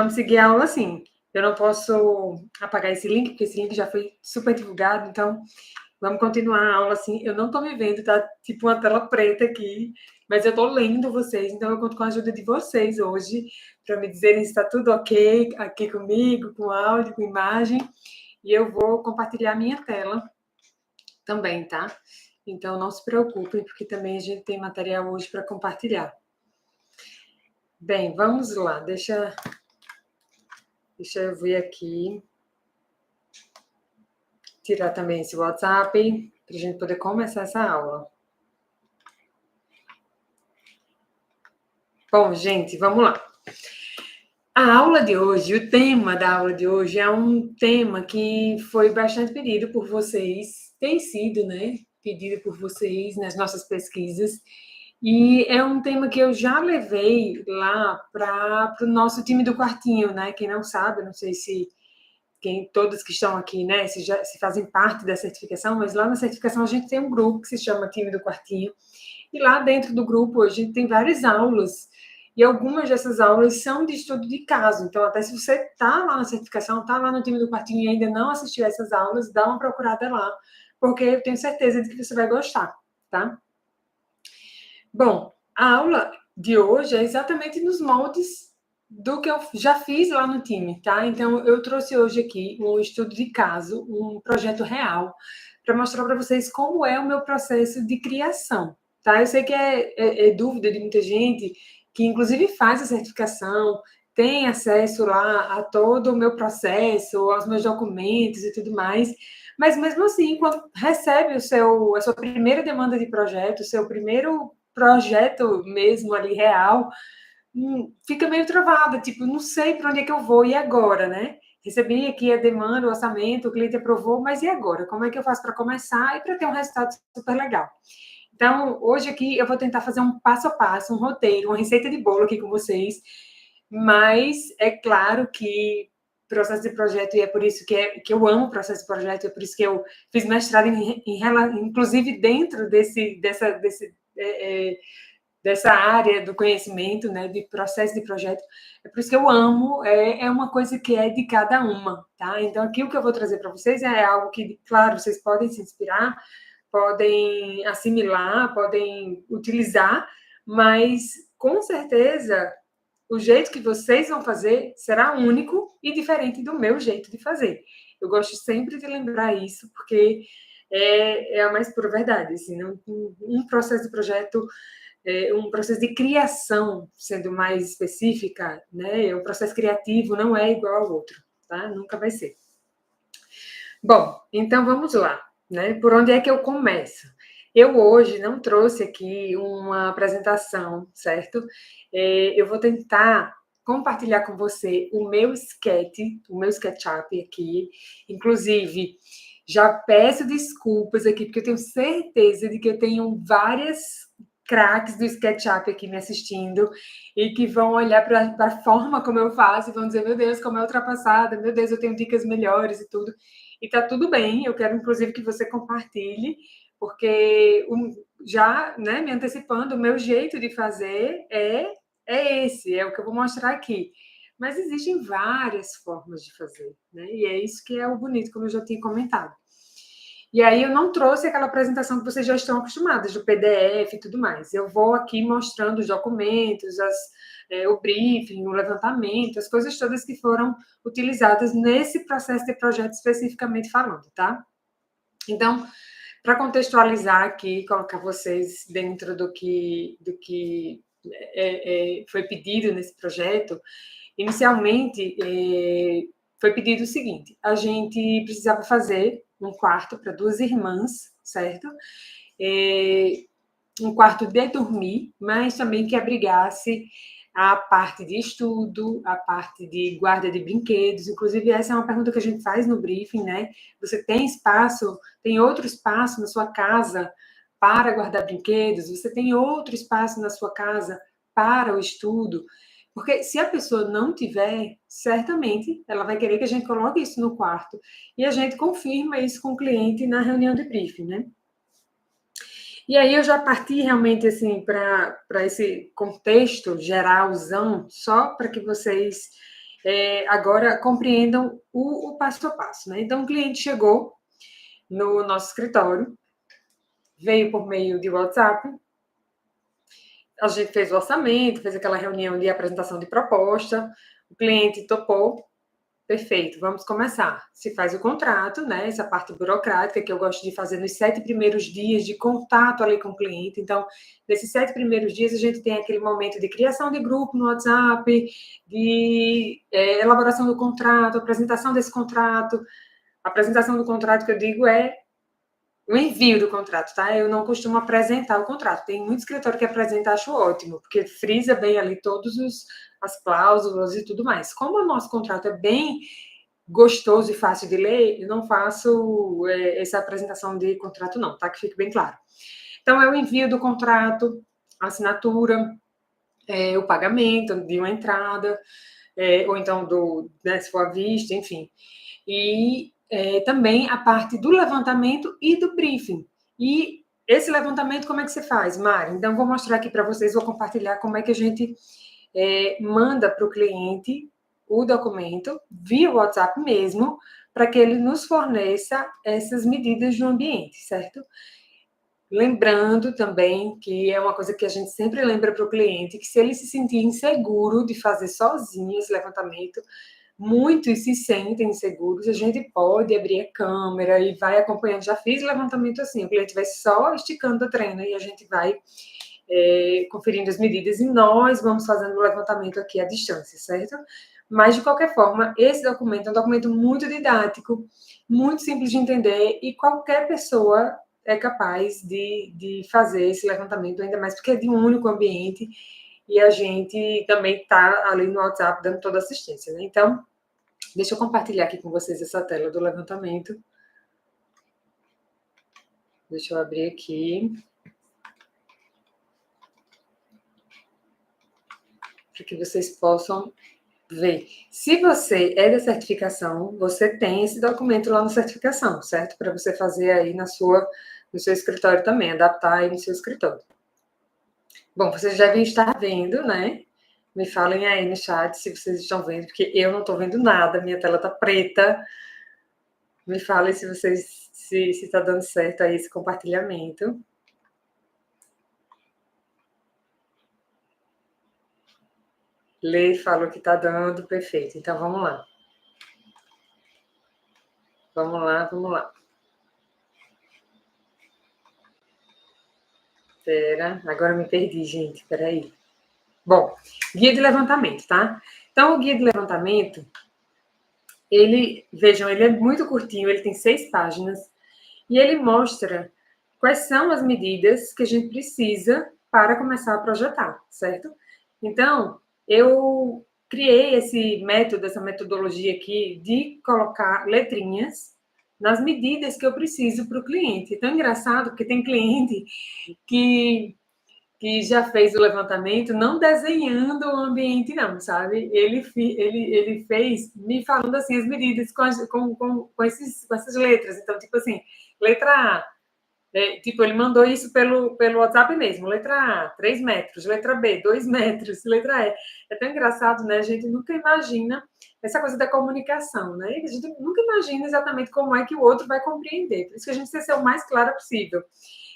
Vamos seguir a aula assim. Eu não posso apagar esse link, porque esse link já foi super divulgado, então vamos continuar a aula assim. Eu não estou me vendo, tá tipo uma tela preta aqui, mas eu estou lendo vocês, então eu conto com a ajuda de vocês hoje, para me dizerem se está tudo ok aqui comigo, com áudio, com imagem, e eu vou compartilhar a minha tela também, tá? Então não se preocupem, porque também a gente tem material hoje para compartilhar. Bem, vamos lá, deixa eu ver aqui. Tirar também esse WhatsApp para a gente poder começar essa aula. Bom, gente, vamos lá. A aula de hoje, o tema da aula de hoje é um tema que foi bastante pedido por vocês, tem sido, né, pedido por vocês nas nossas pesquisas, e é um tema que eu já levei lá para o nosso time do quartinho, né? Quem não sabe, não sei se todos que estão aqui, né, se fazem parte da certificação, mas lá na certificação a gente tem um grupo que se chama Time do Quartinho, e lá dentro do grupo a gente tem várias aulas, e algumas dessas aulas são de estudo de caso, então até se você está lá na certificação, está lá no Time do Quartinho e ainda não assistiu a essas aulas, dá uma procurada lá, porque eu tenho certeza de que você vai gostar, tá? Bom, a aula de hoje é exatamente nos moldes do que eu já fiz lá no time, tá? Então, eu trouxe hoje aqui um estudo de caso, um projeto real, para mostrar para vocês como é o meu processo de criação, tá? Eu sei que é dúvida de muita gente, que inclusive faz a certificação, tem acesso lá a todo o meu processo, aos meus documentos e tudo mais, mas mesmo assim, quando recebe a sua primeira demanda de projeto, o seu primeiro projeto mesmo ali real, fica meio travada, tipo, não sei para onde é que eu vou, e agora, né? Recebi aqui a demanda, o orçamento, o cliente aprovou, mas e agora? Como é que eu faço para começar e para ter um resultado super legal? Então, hoje aqui eu vou tentar fazer um passo a passo, um roteiro, uma receita de bolo aqui com vocês, mas é claro que processo de projeto, e é por isso que eu amo processo de projeto, é por isso que eu fiz mestrado inclusive dentro dessa área do conhecimento, né, de processo de projeto. É por isso que eu amo, é uma coisa que é de cada uma, tá? Então, aqui o que eu vou trazer para vocês é algo que, claro, vocês podem se inspirar, podem assimilar, podem utilizar, mas, com certeza, o jeito que vocês vão fazer será único e diferente do meu jeito de fazer. Eu gosto sempre de lembrar isso, porque é a mais pura verdade. Assim, um processo de projeto, um processo de criação, sendo mais específica, né? O processo criativo não é igual ao outro, tá? Nunca vai ser. Bom, então vamos lá, né? Por onde é que eu começo? Eu hoje não trouxe aqui uma apresentação, certo? Eu vou tentar compartilhar com você o meu SketchUp aqui. Inclusive, já peço desculpas aqui, porque eu tenho certeza de que eu tenho várias craques do SketchUp aqui me assistindo e que vão olhar para a forma como eu faço e vão dizer, meu Deus, como é ultrapassada, meu Deus, eu tenho dicas melhores e tudo. E tá tudo bem, eu quero inclusive que você compartilhe, porque já, né, me antecipando, o meu jeito de fazer é esse, é o que eu vou mostrar aqui. Mas existem várias formas de fazer, né? E é isso que é o bonito, como eu já tinha comentado. E aí eu não trouxe aquela apresentação que vocês já estão acostumados, do PDF e tudo mais. Eu vou aqui mostrando os documentos, o briefing, o levantamento, as coisas todas que foram utilizadas nesse processo de projeto especificamente falando, tá? Então, para contextualizar aqui, colocar vocês dentro do que foi pedido nesse projeto, inicialmente foi pedido o seguinte: a gente precisava fazer um quarto para 2 irmãs, certo? Um quarto de dormir, mas também que abrigasse a parte de estudo, a parte de guarda de brinquedos. Inclusive, essa é uma pergunta que a gente faz no briefing, né? Você tem espaço, tem outro espaço na sua casa para guardar brinquedos? Você tem outro espaço na sua casa para o estudo? Porque se a pessoa não tiver, certamente ela vai querer que a gente coloque isso no quarto. E a gente confirma isso com o cliente na reunião de briefing, né? E aí eu já parti realmente assim para esse contexto geralzão, só para que vocês Agora, compreendam o passo a passo, né? Então, o cliente chegou no nosso escritório, veio por meio de WhatsApp, a gente fez o orçamento, fez aquela reunião de apresentação de proposta, o cliente topou, perfeito, vamos começar. Se faz o contrato, né? Essa parte burocrática que eu gosto de fazer nos 7 primeiros dias de contato ali com o cliente. Então, nesses 7 primeiros dias, a gente tem aquele momento de criação de grupo no WhatsApp, de elaboração do contrato, apresentação desse contrato. A apresentação do contrato que eu digo é o envio do contrato, tá? Eu não costumo apresentar o contrato. Tem muito escritório que apresenta, acho ótimo, porque frisa bem ali todas as cláusulas e tudo mais. Como o nosso contrato é bem gostoso e fácil de ler, eu não faço essa apresentação de contrato não, tá? Que fique bem claro. Então, é o envio do contrato, a assinatura, o pagamento de uma entrada, ou então né, se for à vista, enfim. E também a parte do levantamento e do briefing. E esse levantamento, como é que você faz, Mari? Então, vou mostrar aqui para vocês, vou compartilhar como é que a gente manda para o cliente o documento via WhatsApp mesmo, para que ele nos forneça essas medidas do ambiente, certo? Lembrando também que é uma coisa que a gente sempre lembra para o cliente, que se ele se sentir inseguro de fazer sozinho esse levantamento, muitos se sentem inseguros, a gente pode abrir a câmera e vai acompanhando. Já fiz levantamento assim, o cliente vai só esticando a trena e a gente vai conferindo as medidas e nós vamos fazendo o levantamento aqui à distância, certo? Mas, de qualquer forma, esse documento é um documento muito didático, muito simples de entender e qualquer pessoa é capaz de fazer esse levantamento, ainda mais porque é de um único ambiente e a gente também está ali no WhatsApp dando toda a assistência, né? Então, deixa eu compartilhar aqui com vocês essa tela do levantamento. Deixa eu abrir aqui. Para que vocês possam ver. Se você é da certificação, você tem esse documento lá na certificação, certo? Para você fazer aí no seu escritório também, adaptar aí no seu escritório. Bom, vocês devem estar vendo, né? Me falem aí no chat se vocês estão vendo, porque eu não estou vendo nada, minha tela está preta. Me falem se vocês se está dando certo aí esse compartilhamento. Lê, falou que está dando, perfeito. Então, vamos lá. Vamos lá, vamos lá. Espera, agora me perdi, gente, peraí. Bom, guia de levantamento, tá? Então, o guia de levantamento, vejam, ele é muito curtinho, ele tem 6 páginas, e ele mostra quais são as medidas que a gente precisa para começar a projetar, certo? Então, eu criei esse método, essa metodologia aqui de colocar letrinhas nas medidas que eu preciso para o cliente. É tão engraçado, porque tem cliente que já fez o levantamento não desenhando o ambiente, não, sabe? Ele fez me falando assim as medidas com essas letras. Então, tipo assim, letra A, tipo, ele mandou isso pelo WhatsApp mesmo. Letra A, 3 metros. Letra B, 2 metros. Letra E. É tão engraçado, né? A gente nunca imagina essa coisa da comunicação, né? A gente nunca imagina exatamente como é que o outro vai compreender. Por isso que a gente precisa ser o mais clara possível.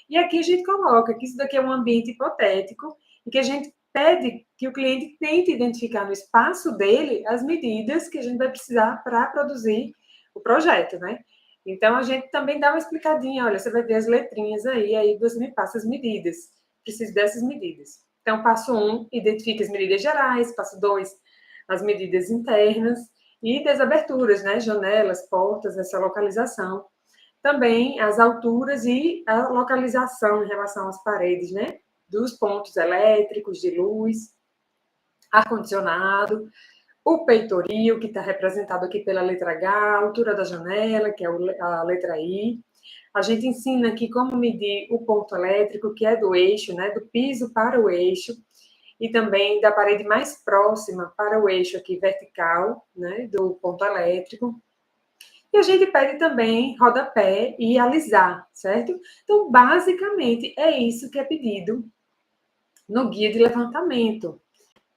E aqui a gente coloca que isso daqui é um ambiente hipotético e que a gente pede que o cliente tente identificar no espaço dele as medidas que a gente vai precisar para produzir o projeto, né? Então, a gente também dá uma explicadinha, olha, você vai ver as letrinhas aí você me passa as medidas. Preciso dessas medidas. Então, passo 1, identifique as medidas gerais. Passo 2, as medidas internas e das aberturas, né? Janelas, portas, essa localização. Também as alturas e a localização em relação às paredes, né? Dos pontos elétricos, de luz, ar-condicionado, o peitoril, que está representado aqui pela letra H, a altura da janela, que é a letra I. A gente ensina aqui como medir o ponto elétrico, que é do eixo, né? Do piso para o eixo, e também da parede mais próxima para o eixo aqui vertical, né? Do ponto elétrico. E a gente pede também rodapé e alisar, certo? Então, basicamente, é isso que é pedido no guia de levantamento,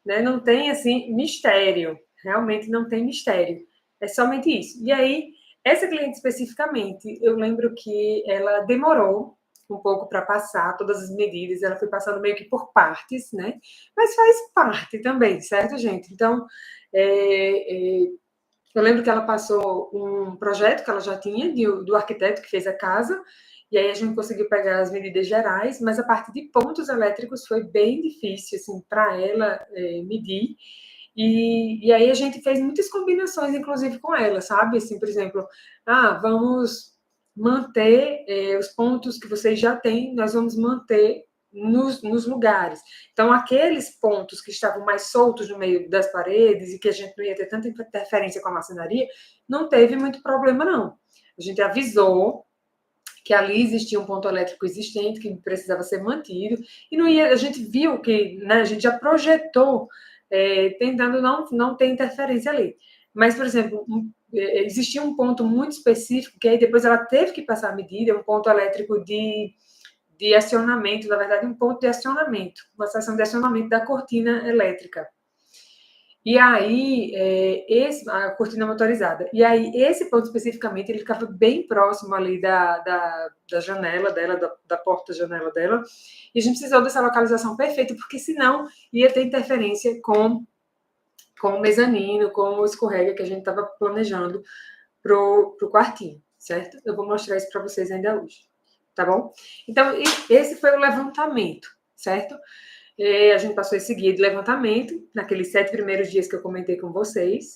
né? Não tem, assim, mistério. Realmente não tem mistério. É somente isso. E aí, essa cliente especificamente, eu lembro que ela demorou um pouco para passar todas as medidas, ela foi passando meio que por partes, né? Mas faz parte também, certo, gente? Então, eu lembro que ela passou um projeto que ela já tinha do arquiteto que fez a casa, e aí a gente conseguiu pegar as medidas gerais, mas a parte de pontos elétricos foi bem difícil, assim, para ela medir. E aí a gente fez muitas combinações, inclusive com ela, sabe? Assim, por exemplo, vamos manter os pontos que vocês já têm, nós vamos manter nos lugares. Então, aqueles pontos que estavam mais soltos no meio das paredes e que a gente não ia ter tanta interferência com a marcenaria, não teve muito problema, não. A gente avisou que ali existia um ponto elétrico existente que precisava ser mantido, e não ia, a gente viu que, né, a gente já projetou tentando não ter interferência ali. Mas, por exemplo, existia um ponto muito específico que aí depois ela teve que passar a medida, um ponto elétrico de acionamento, na verdade, um ponto de acionamento, uma estação de acionamento da cortina elétrica. E aí, a cortina motorizada. E aí, esse ponto especificamente, ele ficava bem próximo ali da janela dela, da porta-janela dela. E a gente precisou dessa localização perfeita, porque senão ia ter interferência com o mezanino, com o escorrega que a gente estava planejando pro quartinho, certo? Eu vou mostrar isso para vocês ainda hoje, tá bom? Então, esse foi o levantamento, certo? A gente passou esse guia de levantamento, naqueles 7 primeiros dias que eu comentei com vocês.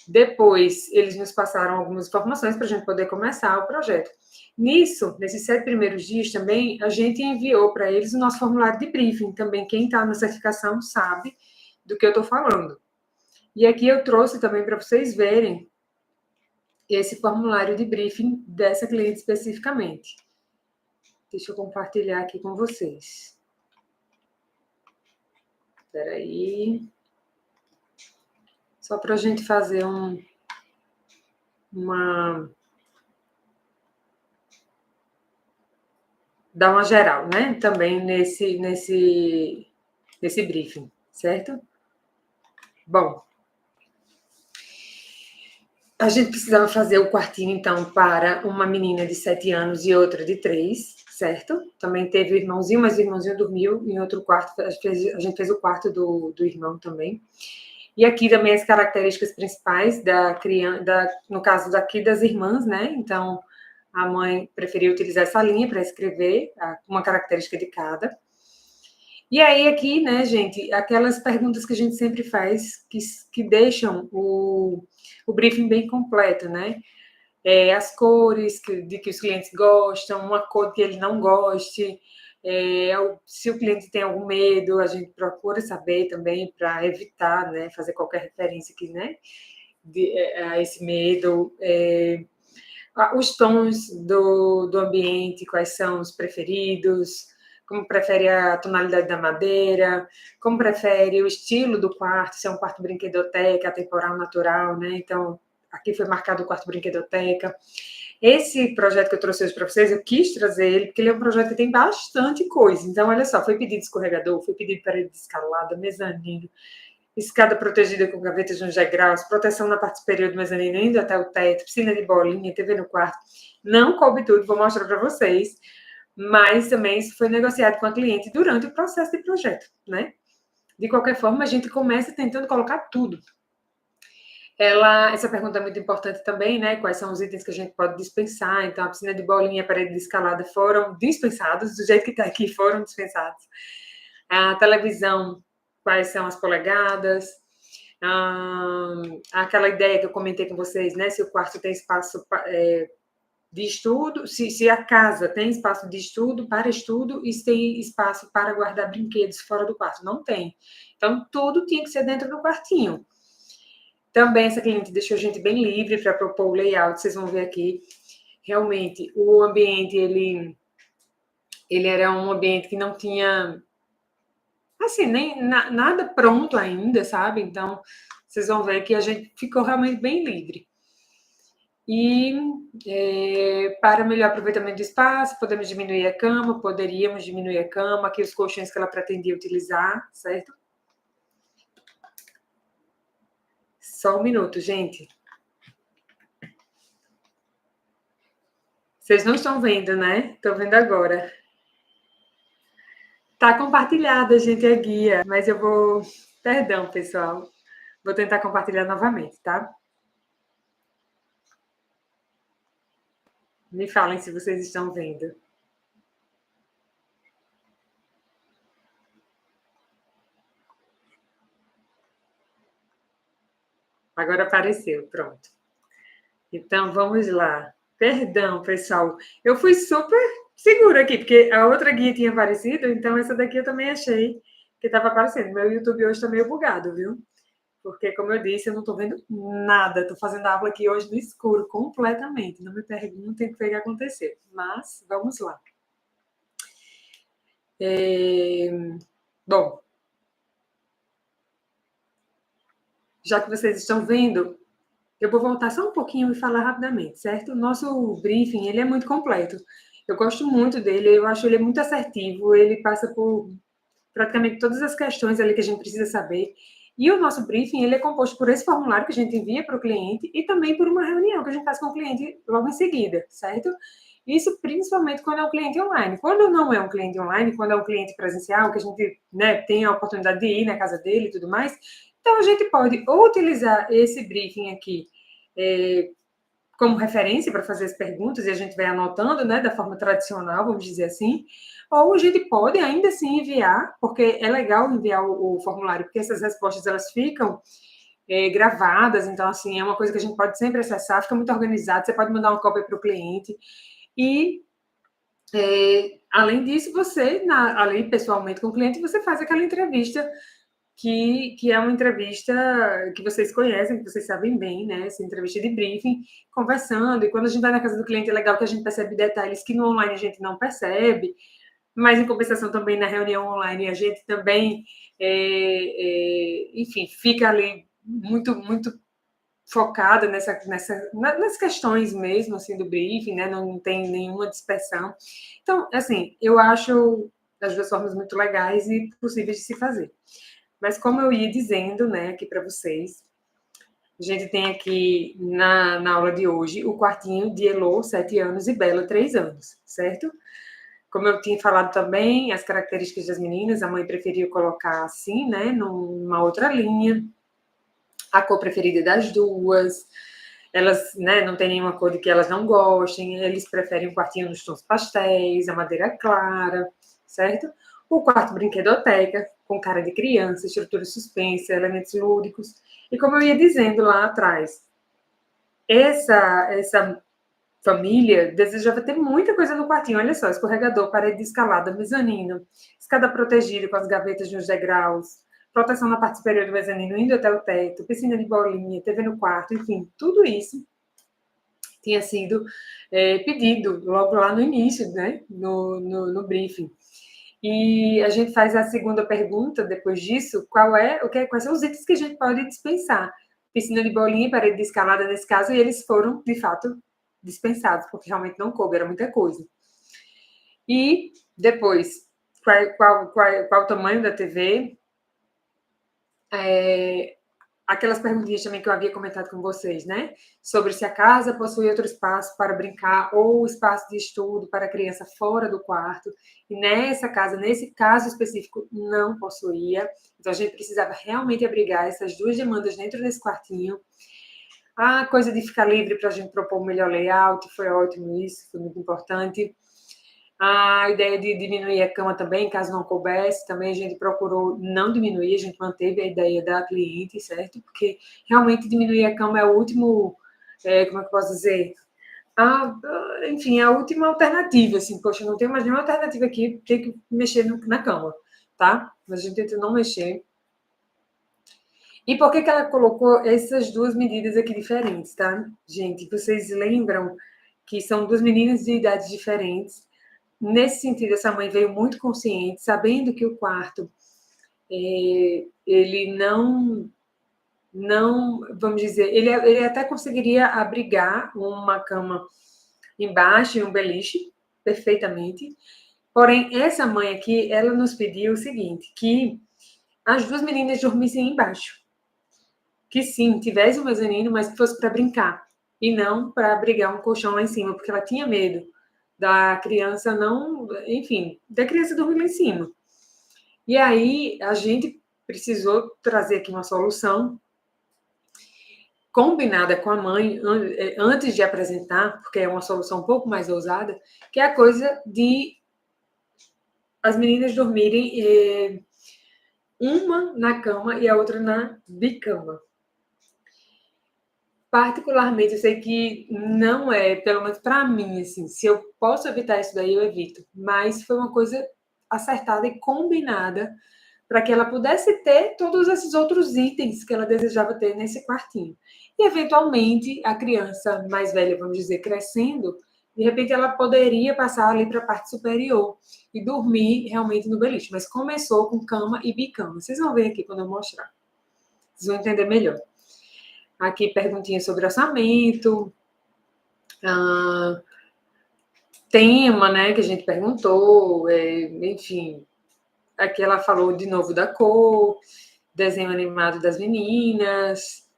Depois, eles nos passaram algumas informações para a gente poder começar o projeto. Nisso, nesses 7 primeiros dias também, a gente enviou para eles o nosso formulário de briefing. Também quem está na certificação sabe do que eu estou falando. E aqui eu trouxe também para vocês verem esse formulário de briefing dessa cliente especificamente. Deixa eu compartilhar aqui com vocês. Espera aí. Só para a gente fazer dar uma geral, né? Também nesse briefing, certo? Bom, a gente precisava fazer o quartinho, então, para uma menina de 7 anos e outra de 3, certo? Também teve o irmãozinho, mas o irmãozinho dormiu em outro quarto. A gente fez o quarto do irmão também. E aqui também as características principais da criança, no caso daqui das irmãs, né? Então, a mãe preferiu utilizar essa linha para escrever uma característica de cada. E aí aqui, né, gente, aquelas perguntas que a gente sempre faz, que deixam o briefing bem completo, né? As cores de que os clientes gostam, uma cor que ele não goste, se o cliente tem algum medo, a gente procura saber também para evitar, né, fazer qualquer referência aqui, né, a esse medo. Os tons do ambiente, quais são os preferidos, como prefere a tonalidade da madeira, como prefere o estilo do quarto, se é um quarto brinquedoteca, atemporal, natural, né? Então, aqui foi marcado o quarto brinquedoteca. Esse projeto que eu trouxe hoje para vocês, eu quis trazer ele, porque ele é um projeto que tem bastante coisa. Então, olha só, foi pedido escorregador, foi pedido parede escalada, mezanino, escada protegida com gavetas nos degraus, proteção na parte superior do mezanino, indo até o teto, piscina de bolinha, TV no quarto. Não coube tudo, vou mostrar para vocês, mas também isso foi negociado com a cliente durante o processo de projeto, né? De qualquer forma, a gente começa tentando colocar tudo. Essa pergunta é muito importante também, né? Quais são os itens que a gente pode dispensar? Então, a piscina de bolinha e a parede de escalada foram dispensados, do jeito que está aqui, foram dispensados. A televisão, quais são as polegadas? Aquela ideia que eu comentei com vocês, né? Se o quarto tem espaço de estudo, se a casa tem espaço de estudo para estudo e se tem espaço para guardar brinquedos fora do quarto. Não tem. Então, tudo tinha que ser dentro do quartinho. Também essa cliente deixou a gente bem livre para propor o layout, vocês vão ver aqui. Realmente, o ambiente, ele era um ambiente que não tinha, assim, nem nada pronto ainda, sabe? Então, vocês vão ver que a gente ficou realmente bem livre. E para melhor aproveitamento do espaço, podemos diminuir a cama, poderíamos diminuir a cama, aqui os colchões que ela pretendia utilizar, certo? Só um minuto, gente. Vocês não estão vendo, né? Estou vendo agora. Tá compartilhada, gente, a guia, mas eu vou... Perdão, pessoal. Vou tentar compartilhar novamente, tá? Me falem se vocês estão vendo. Agora apareceu, pronto. Então, vamos lá. Perdão, pessoal. Eu fui super segura aqui, porque a outra guia tinha aparecido, então essa daqui eu também achei que estava aparecendo. Meu YouTube hoje está meio bugado, viu? Porque, como eu disse, eu não estou vendo nada. Estou fazendo a aula aqui hoje no escuro, completamente. Não me perguntem o que aconteceu. Mas, vamos lá. Bom, já que vocês estão vendo, eu vou voltar só um pouquinho e falar rapidamente, certo? O nosso briefing, ele é muito completo. Eu gosto muito dele, eu acho ele muito assertivo, ele passa por praticamente todas as questões ali que a gente precisa saber. E o nosso briefing, ele é composto por esse formulário que a gente envia para o cliente e também por uma reunião que a gente faz com o cliente logo em seguida, certo? Isso principalmente quando é um cliente online. Quando não é um cliente online, quando é um cliente presencial, que a gente, né, tem a oportunidade de ir na casa dele e tudo mais, então a gente pode ou utilizar esse briefing aqui como referência para fazer as perguntas e a gente vai anotando, né, da forma tradicional, vamos dizer assim, ou a gente pode ainda assim enviar, porque é legal enviar o formulário, porque essas respostas elas ficam gravadas, então assim, é uma coisa que a gente pode sempre acessar, fica muito organizado, você pode mandar uma cópia para o cliente e além disso, você, ali pessoalmente com o cliente, você faz aquela entrevista que é uma entrevista que vocês conhecem, que vocês sabem bem, né? Essa entrevista de briefing, conversando. E quando a gente vai na casa do cliente, é legal que a gente percebe detalhes que no online a gente não percebe, mas em compensação também na reunião online a gente também, enfim, fica ali muito focada nas questões mesmo, assim, do briefing, né? Não tem nenhuma dispersão. Então, assim, eu acho as duas formas muito legais e possíveis de se fazer. Mas como eu ia dizendo, né, aqui para vocês, a gente tem aqui na aula de hoje o quartinho de Elô, 7 anos, e Bela, 3 anos, certo? Como eu tinha falado também, as características das meninas, a mãe preferiu colocar assim, né, numa outra linha, a cor preferida das duas, elas, né, não tem nenhuma cor de que elas não gostem, eles preferem um quartinho nos tons pastéis, a madeira clara, certo? O quarto brinquedoteca, com cara de criança, estrutura suspensa, elementos lúdicos. E como eu ia dizendo lá atrás, essa família desejava ter muita coisa no quartinho. Olha só, escorregador, parede de escalada, mezanino, escada protegida com as gavetas nos degraus, proteção na parte superior do mezanino, indo até o teto, piscina de bolinha, TV no quarto, enfim, tudo isso tinha sido pedido logo lá no início, né, no briefing. E a gente faz a segunda pergunta depois disso, quais são os itens que a gente pode dispensar? Piscina de bolinha, parede de escalada nesse caso, e eles foram, de fato, dispensados, porque realmente não coube, era muita coisa. E depois, qual o tamanho da TV? Aquelas perguntinhas também que eu havia comentado com vocês, né? Sobre se a casa possui outro espaço para brincar ou espaço de estudo para a criança fora do quarto. E nessa casa, nesse caso específico, não possuía. Então, a gente precisava realmente abrigar essas duas demandas dentro desse quartinho. A coisa de ficar livre para a gente propor o melhor layout, foi ótimo isso, foi muito importante. A ideia de diminuir a cama também, caso não coubesse, também a gente procurou não diminuir, a gente manteve a ideia da cliente, certo? Porque realmente diminuir a cama é o último, como é que eu posso dizer? Enfim, a última alternativa, assim, poxa, não tem mais nenhuma alternativa aqui, tem que mexer na cama, tá? Mas a gente tenta não mexer. E por que ela colocou essas duas medidas aqui diferentes, tá? Gente, vocês lembram que são duas meninas de idades diferentes. Nesse sentido, essa mãe veio muito consciente, sabendo que o quarto, ele não, vamos dizer, ele até conseguiria abrigar uma cama embaixo e um beliche, perfeitamente. Porém, essa mãe aqui, ela nos pediu o seguinte, que as duas meninas dormissem embaixo. que sim, tivesse um mezanino, mas que fosse para brincar e não para abrigar um colchão lá em cima, porque ela tinha medo da criança não, enfim, da criança dormir lá em cima. E aí a gente precisou trazer aqui uma solução combinada com a mãe antes de apresentar, porque é uma solução um pouco mais ousada, que é a coisa de as meninas dormirem uma na cama e a outra na bicama. Particularmente, eu sei que não é, pelo menos para mim, assim, se eu posso evitar isso daí, eu evito. Mas foi uma coisa acertada e combinada para que ela pudesse ter todos esses outros itens que ela desejava ter nesse quartinho. E, eventualmente, a criança mais velha, vamos dizer, crescendo, de repente ela poderia passar ali para a parte superior e dormir realmente no beliche. Mas começou com cama e bicama. Vocês vão ver aqui quando eu mostrar. Vocês vão entender melhor. Aqui, perguntinha sobre orçamento, tema, né, que a gente perguntou, enfim. Aqui ela falou de novo da cor, desenho animado das meninas,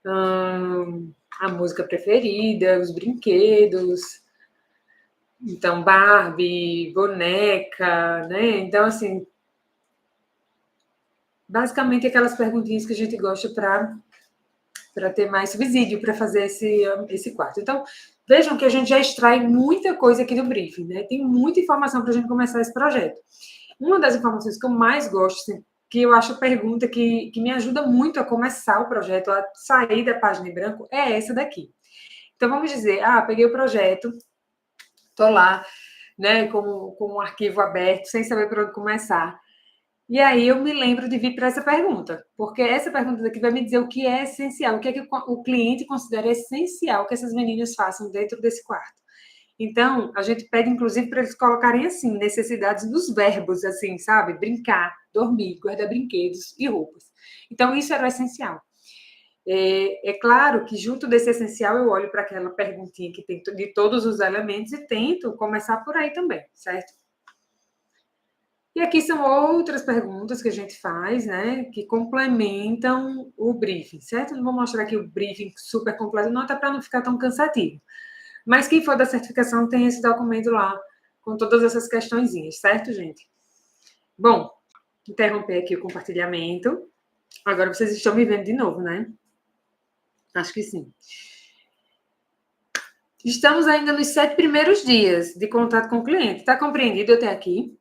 a música preferida, os brinquedos, então Barbie, boneca, né? Então, assim, basicamente aquelas perguntinhas que a gente gosta para ter mais subsídio para fazer esse quarto. Então, vejam que a gente já extrai muita coisa aqui do briefing, né? Tem muita informação para a gente começar esse projeto. Uma das informações que eu mais gosto, assim, que eu acho a pergunta que me ajuda muito a começar o projeto, a sair da página em branco, é essa daqui. Então, vamos dizer, peguei o projeto, estou lá, né, com um arquivo aberto, sem saber por onde começar. E aí eu me lembro de vir para essa pergunta, porque essa pergunta daqui vai me dizer o que é essencial, o que é que o cliente considera essencial que essas meninas façam dentro desse quarto. Então, a gente pede, inclusive, para eles colocarem, assim, necessidades dos verbos, assim, sabe? Brincar, dormir, guardar brinquedos e roupas. Então, isso era o essencial. É claro que, junto desse essencial, eu olho para aquela perguntinha que tem de todos os elementos e tento começar por aí também, certo? E aqui são outras perguntas que a gente faz, né, que complementam o briefing, certo? Não vou mostrar aqui o briefing super completo, não, até para não ficar tão cansativo. Mas quem for da certificação tem esse documento lá, com todas essas questõezinhas, certo, gente? Bom, interromper aqui o compartilhamento. Agora vocês estão me vendo de novo, né? Acho que sim. Estamos ainda nos 7 primeiros dias de contato com o cliente. Está compreendido até aqui?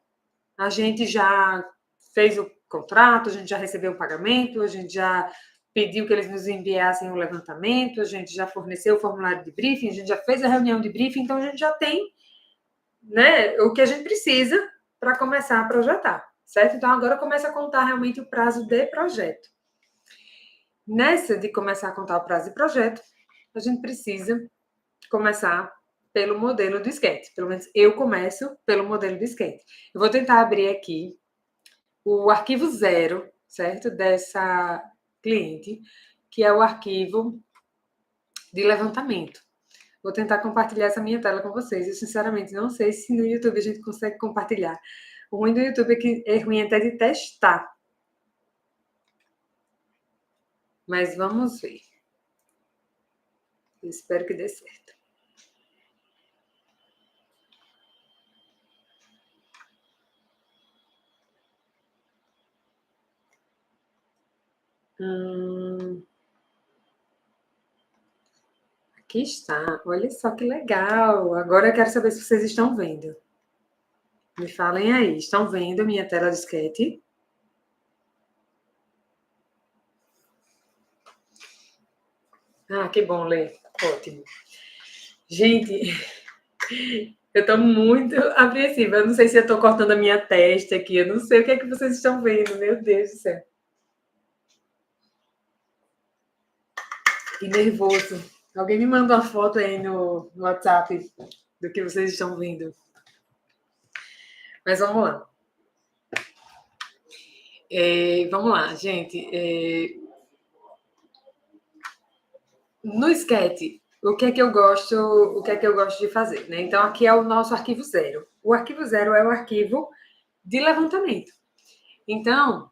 A gente já fez o contrato, a gente já recebeu o pagamento, a gente já pediu que eles nos enviassem o levantamento, a gente já forneceu o formulário de briefing, a gente já fez a reunião de briefing, então a gente já tem, né, o que a gente precisa para começar a projetar, certo? Então agora começa a contar realmente o prazo de projeto. Nessa de começar a contar o prazo de projeto, a gente precisa começar pelo modelo do sketch. Pelo menos eu começo pelo modelo do sketch. Eu vou tentar abrir aqui o arquivo 0, certo? Dessa cliente, que é o arquivo de levantamento. Vou tentar compartilhar essa minha tela com vocês. Eu, sinceramente, não sei se no YouTube a gente consegue compartilhar. O ruim do YouTube é que é ruim até de testar. Mas vamos ver. Eu espero que dê certo. Aqui está. Olha só que legal. Agora eu quero saber se vocês estão vendo. Me falem aí. Estão vendo minha tela de sketch? Que bom, Lê. Ótimo. Gente, eu estou muito apreensiva. Eu não sei se eu estou cortando a minha testa aqui. Eu não sei o que é que vocês estão vendo. Meu Deus do céu. Que nervoso. Alguém me manda uma foto aí no WhatsApp do que vocês estão vendo. Mas vamos lá. Vamos lá, gente. No sketch, o que é que eu gosto de fazer, né? Então, aqui é o nosso arquivo 0. O arquivo 0 é o arquivo de levantamento. Então,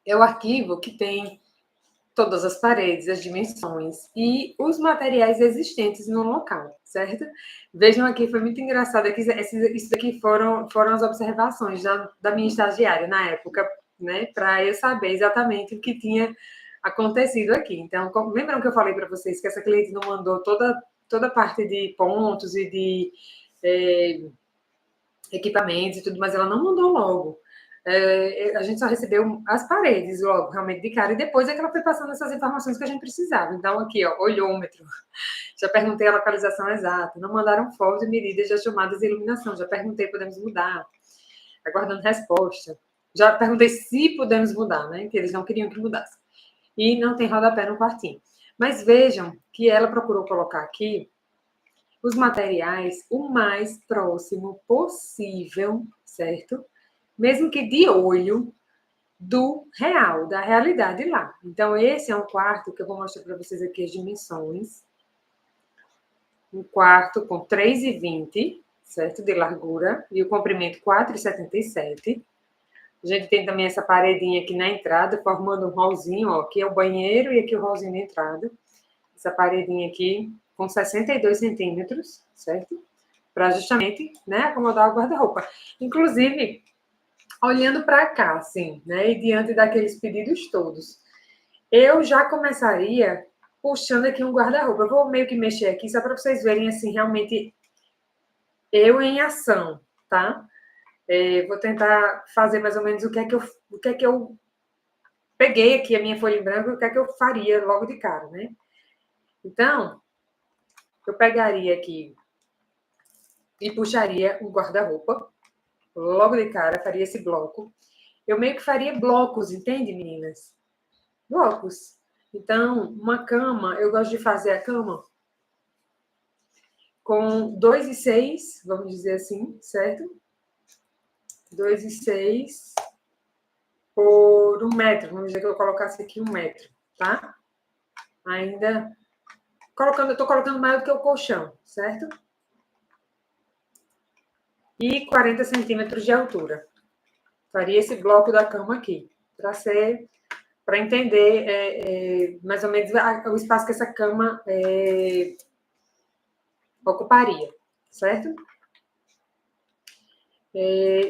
é o arquivo que tem todas as paredes, as dimensões e os materiais existentes no local, certo? Vejam aqui, foi muito engraçado. Aqui, isso daqui foram as observações da minha estagiária na época, né? Para eu saber exatamente o que tinha acontecido aqui. Então, lembram que eu falei para vocês que essa cliente não mandou toda a parte de pontos e de equipamentos e tudo, mas ela não mandou logo. A gente só recebeu as paredes logo, realmente de cara, e depois é que ela foi passando essas informações que a gente precisava. Então, aqui, ó, olhômetro. Já perguntei a localização exata. Não mandaram fotos e medidas das chamadas de iluminação. Já perguntei, podemos mudar. Aguardando resposta. Já perguntei se podemos mudar, né? Que eles não queriam que mudasse. E não tem rodapé no quartinho. Mas vejam que ela procurou colocar aqui os materiais o mais próximo possível, certo? Mesmo que de olho do real, da realidade lá. Então, esse é um quarto que eu vou mostrar para vocês aqui as dimensões. Um quarto com 3,20, certo? De largura, e o comprimento 4,77. A gente tem também essa paredinha aqui na entrada, formando um hallzinho, ó. Aqui é o banheiro e aqui o hallzinho da entrada. Essa paredinha aqui com 62 centímetros, certo? Para justamente, né, acomodar o guarda-roupa. Inclusive, olhando para cá, assim, né, e diante daqueles pedidos todos, eu já começaria puxando aqui um guarda-roupa. Eu vou meio que mexer aqui só para vocês verem, assim, realmente eu em ação, tá? Vou tentar fazer mais ou menos o que é que eu peguei aqui a minha folha em branco, o que é que eu faria logo de cara, né? Então, eu pegaria aqui e puxaria um guarda-roupa. Logo de cara, faria esse bloco. Eu meio que faria blocos, entende, meninas? Blocos. Então, uma cama, eu gosto de fazer a cama com 2,6, vamos dizer assim, certo? 2,6 por 1 metro. Vamos dizer que eu colocasse aqui 1 metro, tá? Ainda eu estou colocando maior do que o colchão, certo? E 40 centímetros de altura. Faria esse bloco da cama aqui, para entender mais ou menos o espaço que essa cama ocuparia, certo?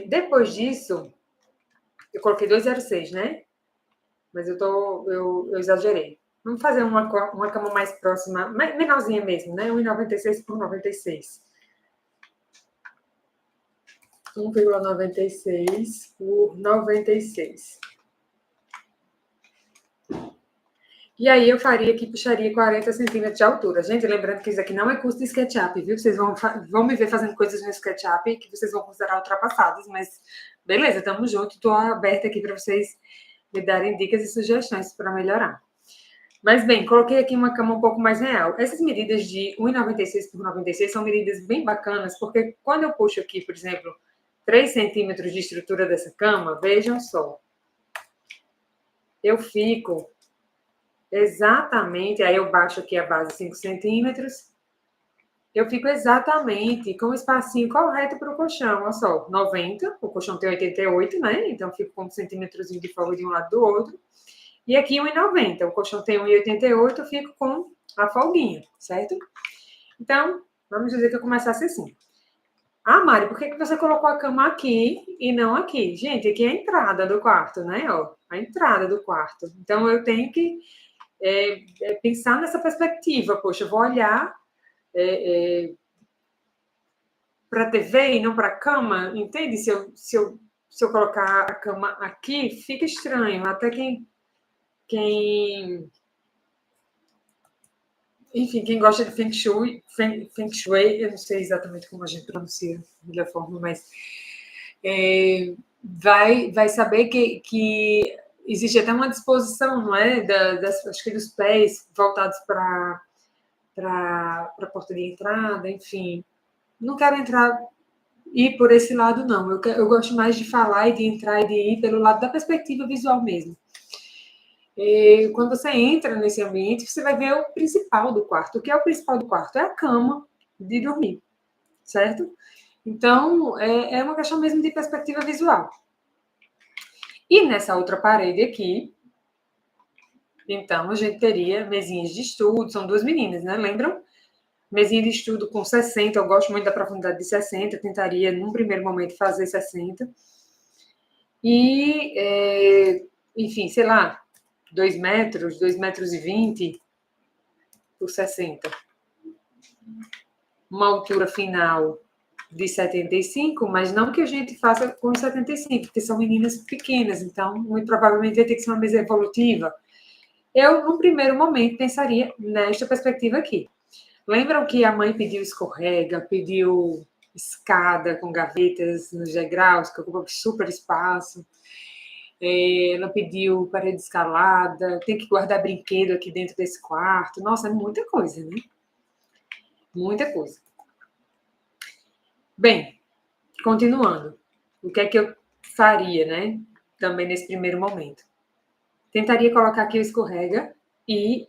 Depois disso, eu coloquei 2,06, né? Mas eu exagerei. Vamos fazer uma cama mais próxima, menorzinha mesmo, né? 1,96 por 96. 1,96 por 96. E aí eu faria aqui, puxaria 40 centímetros de altura. Gente, lembrando que isso aqui não é curso de SketchUp, viu? Vocês vão me ver fazendo coisas no SketchUp que vocês vão considerar ultrapassadas, mas beleza, tamo junto. Tô aberta aqui para vocês me darem dicas e sugestões para melhorar. Mas bem, coloquei aqui uma cama um pouco mais real. Essas medidas de 1,96 por 96 são medidas bem bacanas, porque quando eu puxo aqui, por exemplo, 3 centímetros de estrutura dessa cama, vejam só. Eu fico exatamente, aí eu baixo aqui a base 5 centímetros, eu fico exatamente com o espacinho correto para o colchão, olha só, 90, o colchão tem 88, né? Então, eu fico com um centímetrozinho de folga de um lado do outro. E aqui 1,90, o colchão tem 1,88, eu fico com a folguinha, certo? Então, vamos dizer que eu começasse assim. Ah, Mari, por que você colocou a cama aqui e não aqui? Gente, aqui é a entrada do quarto, né? Ó, a entrada do quarto. Então, eu tenho que pensar nessa perspectiva. Poxa, eu vou olhar para a TV e não para a cama, entende? Se eu colocar a cama aqui, fica estranho. Até enfim, quem gosta de Feng Shui, eu não sei exatamente como a gente pronuncia da melhor forma, mas vai saber que existe até uma disposição, não é? Acho que dos pés voltados para a porta de entrada, enfim. Não quero ir por esse lado, não. Eu gosto mais de falar e de entrar e de ir pelo lado da perspectiva visual mesmo. Quando você entra nesse ambiente, você vai ver o principal do quarto. O que é o principal do quarto? É a cama de dormir, certo? Então, é uma questão mesmo de perspectiva visual. E nessa outra parede aqui, Então, a gente teria mesinhas de estudo, são duas meninas, né? Lembram? Mesinha de estudo com 60, eu gosto muito da profundidade de 60, tentaria, num primeiro momento, fazer 60. E, enfim, sei lá, 2 metros, 2,20 m por 60. Uma altura final de 75, mas não que a gente faça com 75, porque são meninas pequenas, então muito provavelmente vai ter que ser uma mesa evolutiva. Eu, num primeiro momento, pensaria nesta perspectiva aqui. Lembram que a mãe pediu escorrega, pediu escada com gavetas nos degraus, que ocupa super espaço. Ela pediu parede escalada, tem que guardar brinquedo aqui dentro desse quarto. Nossa, é muita coisa, né? Muita coisa. Bem, continuando. O que é que eu faria, né? Também nesse primeiro momento. Tentaria colocar aqui o escorrega e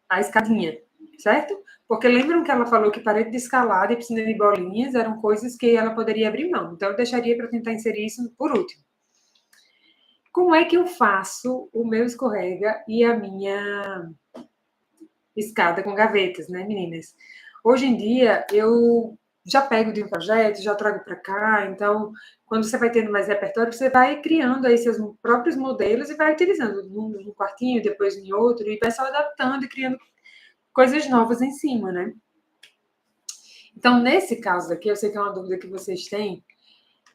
a escadinha, certo? Porque lembram que ela falou que parede de escalada e piscina de bolinhas eram coisas que ela poderia abrir mão. Então, eu deixaria para tentar inserir isso por último. Como é que eu faço o meu escorrega e a minha escada com gavetas, né, meninas? Hoje em dia, eu já pego de um projeto, já trago para cá, então, quando você vai tendo mais repertório, você vai criando aí seus próprios modelos e vai utilizando num quartinho, depois em outro, e vai só adaptando e criando coisas novas em cima, né? Então, nesse caso aqui, eu sei que é uma dúvida que vocês têm,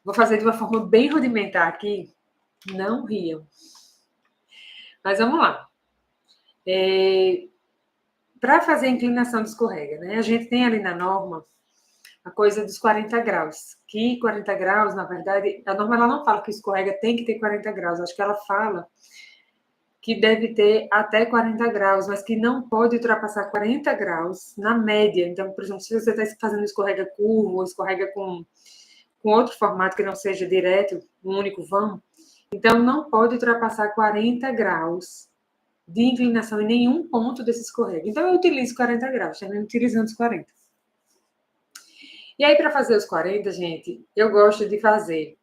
vou fazer de uma forma bem rudimentar aqui, não riam. Mas vamos lá. Para fazer a inclinação de escorrega, né? A gente tem ali na norma a coisa dos 40 graus, que 40 graus, na verdade, a norma ela não fala que o escorrega tem que ter 40 graus, acho que ela fala que deve ter até 40 graus, mas que não pode ultrapassar 40 graus na média. Então, por exemplo, se você está fazendo escorrega curvo ou escorrega com outro formato que não seja direto, um único vão, então não pode ultrapassar 40 graus de inclinação em nenhum ponto desse escorrega. Então, eu utilizo 40 graus, também utilizando os 40. E aí, para fazer os 40, gente, eu gosto de fazer.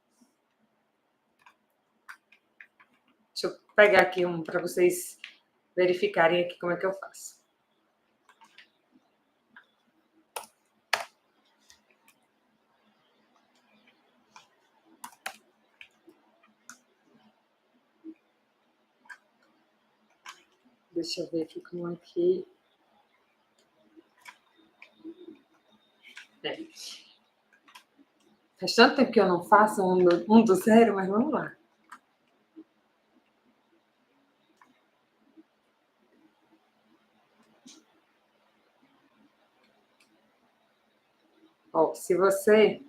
Deixa eu pegar aqui um para vocês verificarem aqui como é que eu faço. Deixa eu ver aqui como é que... Faz tanto tempo que eu não faço um do zero, mas vamos lá. Ó, se você...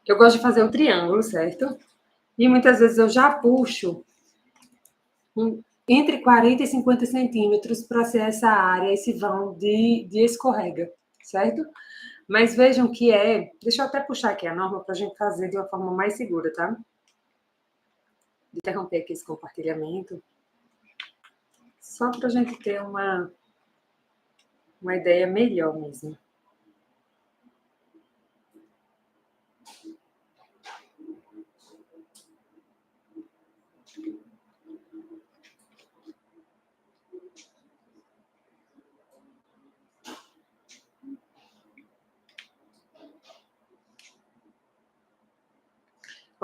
Eu gosto de fazer o triângulo, certo? E muitas vezes eu já puxo entre 40 e 50 centímetros para ser essa área, esse vão de escorrega, certo? Mas vejam que deixa eu até puxar aqui a norma para a gente fazer de uma forma mais segura, tá? De interromper aqui esse compartilhamento. Só para a gente ter uma ideia melhor mesmo.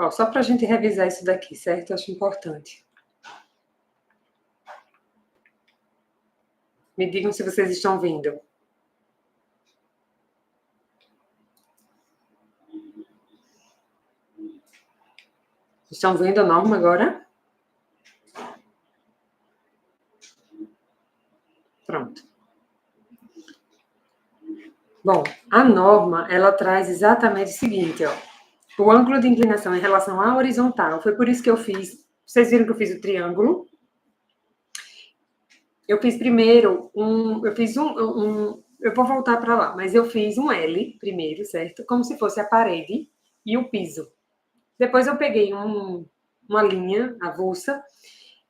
Ó, só para a gente revisar isso daqui, certo? Eu acho importante. Me digam se vocês estão vendo. Estão vendo a norma agora? Pronto. Bom, a norma, ela traz exatamente o seguinte, ó. O ângulo de inclinação em relação à horizontal. Foi por isso que eu fiz... Vocês viram que eu fiz o triângulo? Eu fiz primeiro eu fiz eu vou voltar para lá, mas eu fiz um L primeiro, certo? Como se fosse a parede e o piso. Depois eu peguei uma linha avulsa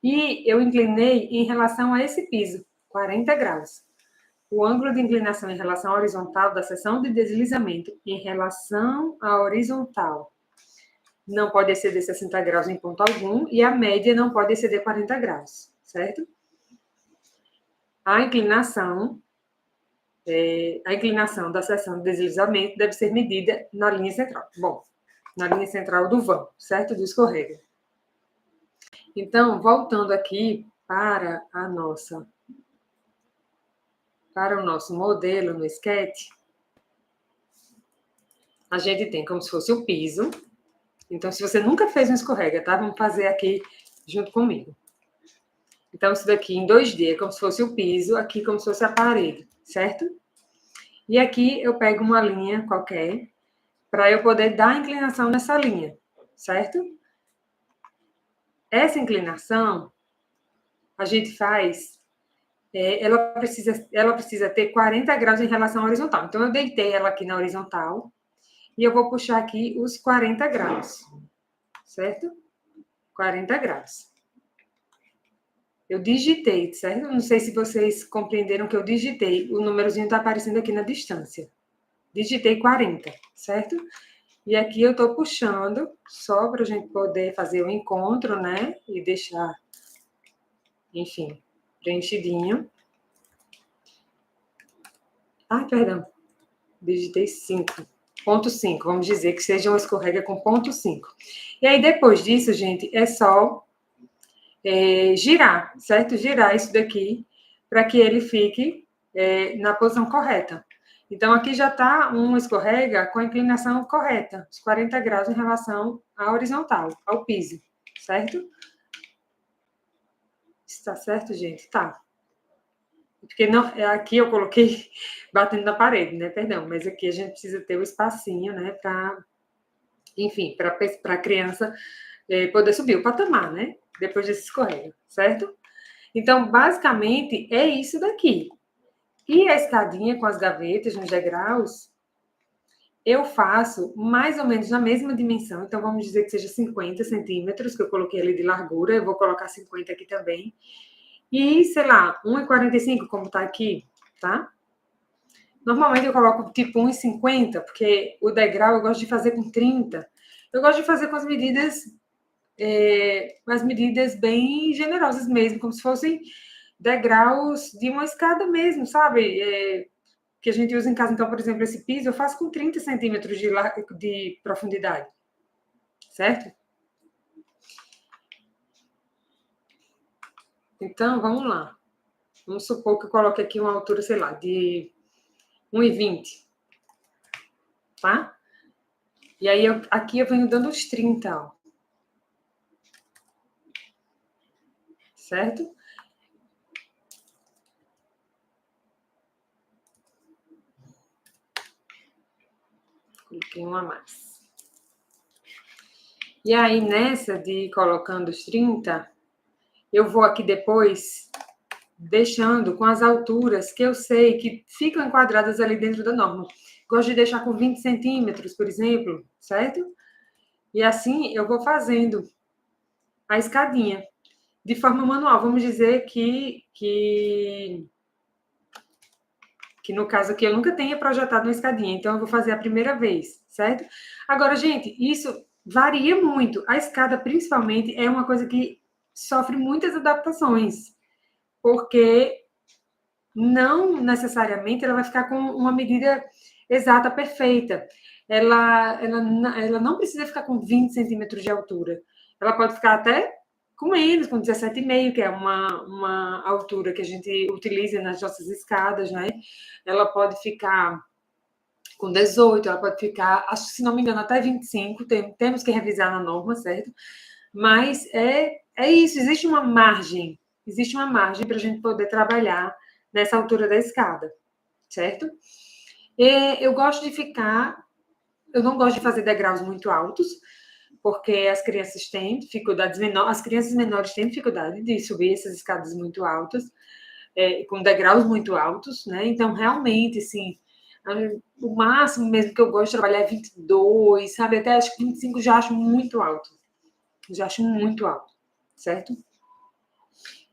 E eu inclinei em relação a esse piso, 40 graus. O ângulo de inclinação em relação à horizontal da seção de deslizamento em relação à horizontal não pode exceder 60 graus em ponto algum e a média não pode exceder 40 graus, certo? A inclinação da seção de deslizamento deve ser medida na linha central. Bom, na linha central do vão, certo? Do escorrega. Então, voltando aqui para o nosso modelo no sketch, a gente tem como se fosse o piso. Então, se você nunca fez um escorrega, tá? Vamos fazer aqui junto comigo. Então, isso daqui em 2D é como se fosse o piso, aqui como se fosse a parede, certo? E aqui eu pego uma linha qualquer para eu poder dar inclinação nessa linha, certo? Essa inclinação a gente faz, ela precisa ter 40 graus em relação à horizontal. Então, eu deitei ela aqui na horizontal e eu vou puxar aqui os 40 graus, certo? 40 graus. Eu digitei, certo? Não sei se vocês compreenderam que eu digitei. O númerozinho está aparecendo aqui na distância. Digitei 40, certo? E aqui eu estou puxando, só para a gente poder fazer o encontro, né? E deixar, enfim, preenchidinho. Ah, perdão. Digitei 5. Ponto 5. Vamos dizer que seja uma escorrega com ponto 5. E aí, depois disso, gente, é só girar, certo? Girar isso daqui para que ele fique na posição correta. Então, aqui já está um escorrega com a inclinação correta, os 40 graus em relação à horizontal, ao piso, certo? Está certo, gente? Tá. Porque não, aqui eu coloquei batendo na parede, né? Perdão, mas aqui a gente precisa ter o espacinho, né? Para, enfim, para a criança poder subir o patamar, né? Depois desse escorrega, certo? Então, basicamente, é isso daqui. E a escadinha com as gavetas nos degraus, eu faço mais ou menos na mesma dimensão. Então, vamos dizer que seja 50 centímetros, que eu coloquei ali de largura. Eu vou colocar 50 aqui também. E, sei lá, 1,45, como tá aqui, tá? Normalmente eu coloco tipo 1,50, porque o degrau eu gosto de fazer com 30. Eu gosto de fazer com as medidas bem generosas mesmo, como se fossem degraus de uma escada mesmo, sabe? Que a gente usa em casa. Então, por exemplo, esse piso eu faço com 30 centímetros de profundidade, certo? Então, vamos lá. Vamos supor que eu coloque aqui uma altura, sei lá, de 1,20, tá? E aí, aqui eu venho dando os 30, ó. Certo? Coloquei um a mais. E aí, nessa de colocando os 30, eu vou aqui depois deixando com as alturas que eu sei que ficam enquadradas ali dentro da norma. Gosto de deixar com 20 centímetros, por exemplo, certo? E assim eu vou fazendo a escadinha de forma manual. Vamos dizer que no caso aqui eu nunca tenha projetado uma escadinha, então eu vou fazer a primeira vez, certo? Agora, gente, isso varia muito. A escada, principalmente, é uma coisa que sofre muitas adaptações, porque não necessariamente ela vai ficar com uma medida exata, perfeita. Ela não precisa ficar com 20 centímetros de altura. Ela pode ficar até com menos, com 17,5, que é uma altura que a gente utiliza nas nossas escadas, né? Ela pode ficar com 18, ela pode ficar, acho que, se não me engano, até 25. Temos que revisar na norma, certo? Mas é isso, existe uma margem para a gente poder trabalhar nessa altura da escada, certo? Eu não gosto de fazer degraus muito altos, porque as crianças têm dificuldades menores, as crianças menores têm dificuldade de subir essas escadas muito altas, com degraus muito altos, né? Então, realmente, assim, o máximo mesmo que eu gosto de trabalhar é 22, sabe? Até acho que 25 já acho muito alto. Já acho muito alto, certo?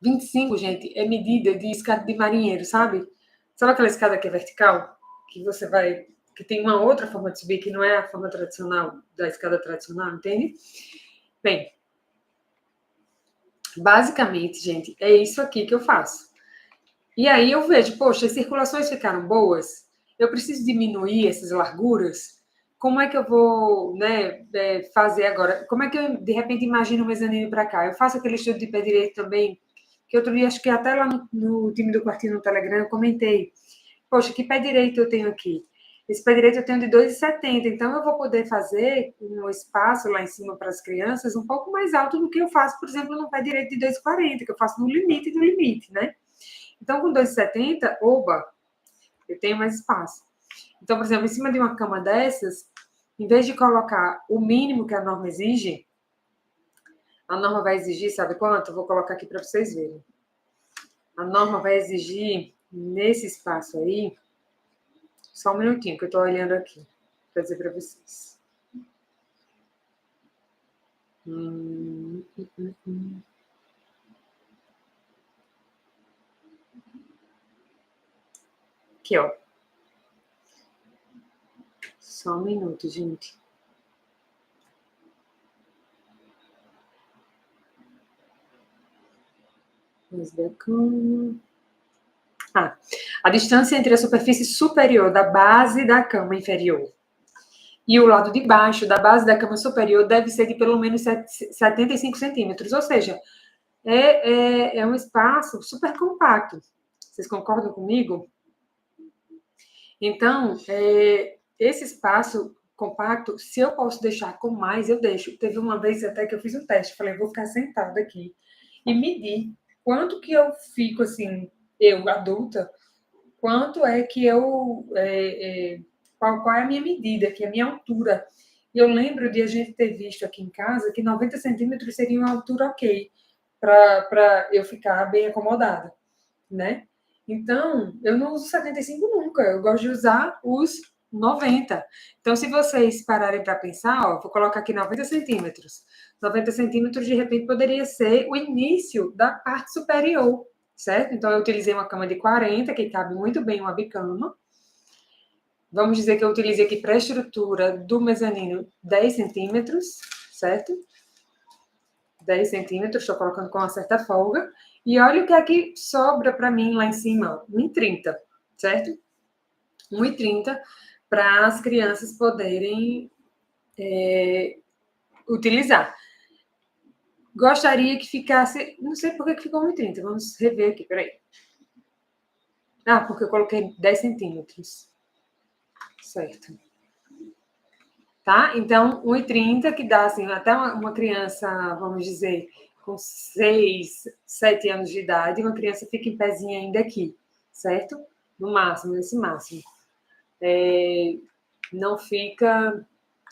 25, gente, é medida de escada de marinheiro, sabe? Sabe aquela escada que é vertical? Que você vai... Que tem uma outra forma de subir, que não é a forma tradicional, da escada tradicional, entende? Bem, basicamente, gente, é isso aqui que eu faço. E aí eu vejo, poxa, as circulações ficaram boas, eu preciso diminuir essas larguras, como é que eu vou, né, fazer agora? Como é que eu, de repente, imagino o mezanino para cá? Eu faço aquele estudo de pé direito também, que outro dia, acho que até lá no time do quartinho no Telegram, eu comentei, poxa, que pé direito eu tenho aqui? Esse pé direito eu tenho de 2,70, então eu vou poder fazer um espaço lá em cima para as crianças um pouco mais alto do que eu faço, por exemplo, no pé direito de 2,40, que eu faço no limite do limite, né? Então, com 2,70, oba, eu tenho mais espaço. Então, por exemplo, em cima de uma cama dessas, em vez de colocar o mínimo que a norma exige, a norma vai exigir, sabe quanto? Eu vou colocar aqui para vocês verem. A norma vai exigir, nesse espaço aí, só um minutinho que eu estou olhando aqui, para dizer para vocês. Aqui, ó. Só um minuto, gente. A distância entre a superfície superior da base da cama inferior e o lado de baixo da base da cama superior deve ser de pelo menos 75 centímetros, ou seja, é um espaço super compacto. Vocês concordam comigo? Então, esse espaço compacto, se eu posso deixar com mais, eu deixo. Teve uma vez até que eu fiz um teste, falei, vou ficar sentada aqui e medir quanto que eu fico, assim, eu, adulta, quanto é que eu... qual é a minha medida, que é a minha altura. E eu lembro de a gente ter visto aqui em casa que 90 centímetros seria uma altura ok para eu ficar bem acomodada, né? Então, eu não uso 75 nunca, eu gosto de usar os 90. Então, se vocês pararem para pensar, ó, vou colocar aqui 90 centímetros. 90 centímetros, de repente, poderia ser o início da parte superior, certo? Então, eu utilizei uma cama de 40, que cabe muito bem uma bicama. Vamos dizer que eu utilizei aqui para a estrutura do mezanino 10 centímetros, certo? 10 centímetros, estou colocando com uma certa folga. E olha o que aqui sobra para mim lá em cima, 1,30, certo? 1,30 para as crianças poderem utilizar. Gostaria que ficasse, não sei por que ficou 1,30, vamos rever aqui, peraí. Ah, porque eu coloquei 10 centímetros, certo. Tá? Então, 1,30 que dá, assim, até uma criança, vamos dizer, com 6, 7 anos de idade, uma criança fica em pezinha ainda aqui, certo? No máximo, nesse máximo. Não fica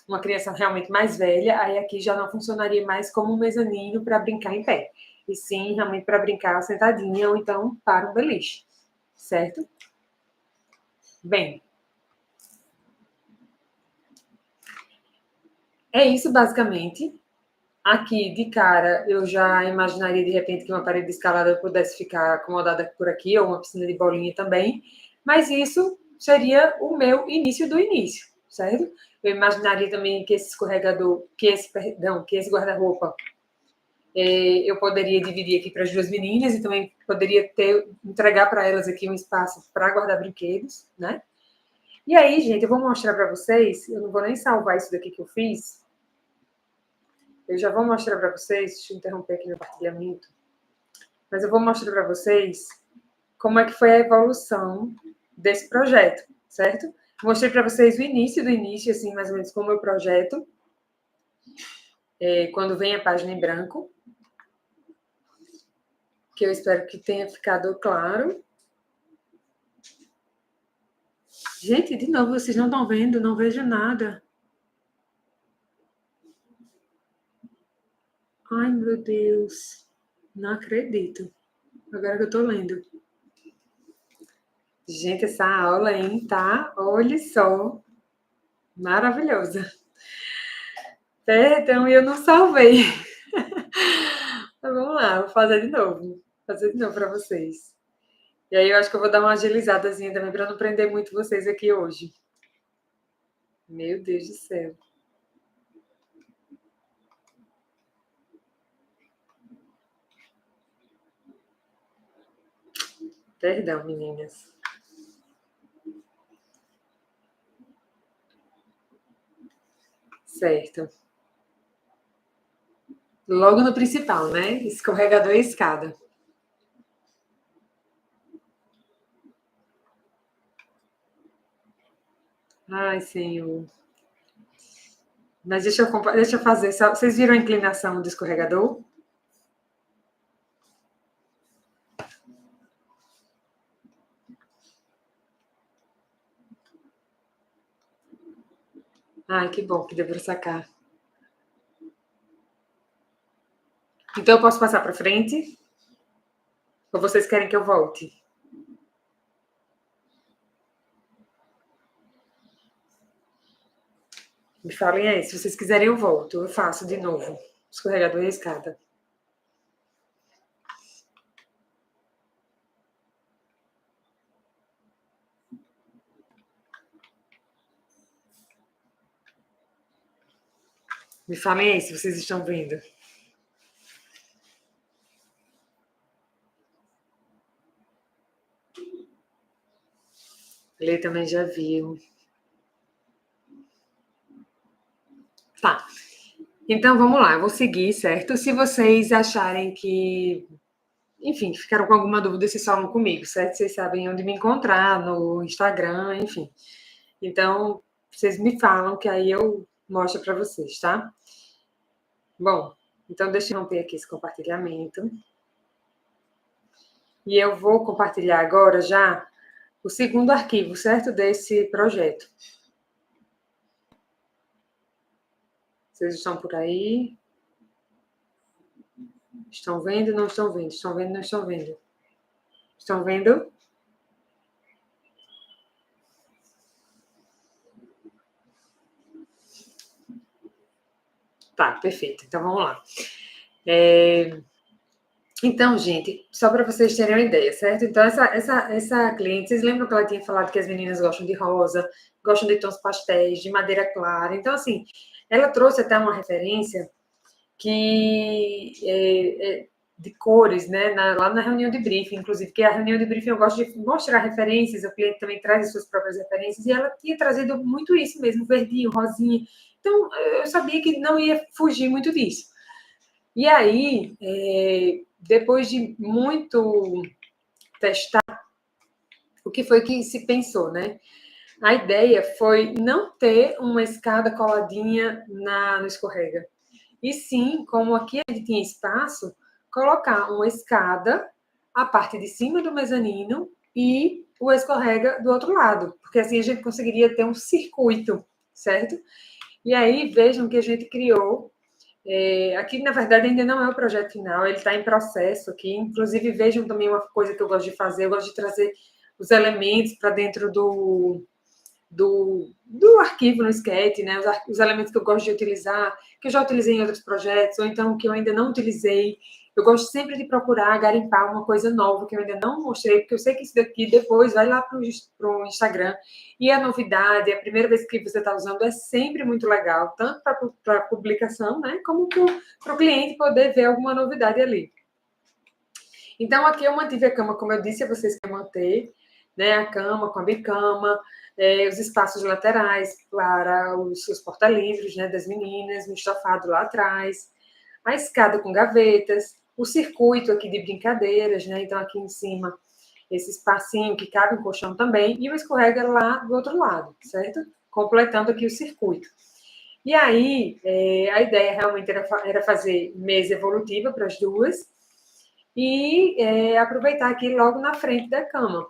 uma criança realmente mais velha, aí aqui já não funcionaria mais como um mezanino para brincar em pé. E sim, realmente para brincar sentadinha ou então para um beliche, certo? Bem, é isso basicamente. Aqui, de cara, eu já imaginaria de repente que uma parede escalada pudesse ficar acomodada por aqui, ou uma piscina de bolinha também, mas isso seria o meu início do início, certo? Eu imaginaria também que esse escorregador, que esse guarda-roupa, eu poderia dividir aqui para as duas meninas e também poderia entregar para elas aqui um espaço para guardar brinquedos, né? E aí, gente, eu vou mostrar para vocês, eu não vou nem salvar isso daqui que eu fiz, eu já vou mostrar para vocês, deixa eu interromper aqui meu partilhamento, mas eu vou mostrar para vocês como é que foi a evolução desse projeto, certo? Mostrei para vocês o início do início, assim, mais ou menos como é o projeto, quando vem a página em branco, que eu espero que tenha ficado claro. Gente, de novo, vocês não estão vendo, não vejo nada. Ai, meu Deus, não acredito. Agora que eu estou lendo. Gente, essa aula, hein, tá? Olha só, maravilhosa. Perdão, eu não salvei. Então, vamos lá, vou fazer de novo. fazer de novo para vocês. E aí eu acho que eu vou dar uma agilizadazinha também para não prender muito vocês aqui hoje. Meu Deus do céu. Perdão, meninas. Certo. Logo no principal, né? Escorregador e escada. Ai, Senhor. Mas deixa eu fazer. Vocês viram a inclinação do escorregador? Ai, que bom que deu para sacar. Então eu posso passar para frente? Ou vocês querem que eu volte? Me falem aí. Se vocês quiserem, eu volto. Eu faço de novo. Escorregador e escada. Me falem aí se vocês estão vendo. Lê também já viu. Tá. Então vamos lá, eu vou seguir, certo? Se vocês acharem que, enfim, ficaram com alguma dúvida, vocês falam comigo, certo? Vocês sabem onde me encontrar, no Instagram, enfim. Então, vocês me falam que aí eu mostro para vocês, tá? Bom, então deixa eu romper aqui esse compartilhamento. E eu vou compartilhar agora já o segundo arquivo, certo? Desse projeto. Vocês estão por aí? Estão vendo? Não estão vendo? Estão vendo? Não estão vendo? Estão vendo? Tá, perfeito. Então vamos lá. Então, gente, só para vocês terem uma ideia, certo? Então, essa cliente, vocês lembram que ela tinha falado que as meninas gostam de rosa, gostam de tons pastéis, de madeira clara. Então, assim, ela trouxe até uma referência que de cores, né? Lá na reunião de briefing, inclusive, que a reunião de briefing eu gosto de mostrar referências, o cliente também traz as suas próprias referências, e ela tinha trazido muito isso mesmo, verdinho, rosinha. Então, eu sabia que não ia fugir muito disso. E aí, depois de muito testar, o que foi que se pensou, né? A ideia foi não ter uma escada coladinha no escorrega. E sim, como aqui a gente tinha espaço, colocar uma escada, a parte de cima do mezanino e o escorrega do outro lado. Porque assim a gente conseguiria ter um circuito, certo? E aí, vejam que a gente criou. Aqui, na verdade, ainda não é o projeto final, ele está em processo aqui. Inclusive, vejam também uma coisa que eu gosto de fazer, eu gosto de trazer os elementos para dentro do arquivo no Sketch, né? Os elementos que eu gosto de utilizar, que eu já utilizei em outros projetos, ou então que eu ainda não utilizei. Eu gosto sempre de procurar garimpar uma coisa nova que eu ainda não mostrei, porque eu sei que isso daqui depois vai lá para o Instagram. E a novidade, a primeira vez que você está usando, é sempre muito legal, tanto para a publicação, né? Como para o cliente poder ver alguma novidade ali. Então, aqui eu mantive a cama, como eu disse a vocês que eu manter, né? A cama com a bicama, os espaços laterais para os porta-livros, né? Das meninas, no estofado lá atrás, a escada com gavetas, o circuito aqui de brincadeiras, né? Então, aqui em cima, esse espacinho que cabe um colchão também, e o escorrega lá do outro lado, certo? Completando aqui o circuito. E aí, a ideia realmente era fazer mesa evolutiva para as duas, e aproveitar aqui logo na frente da cama.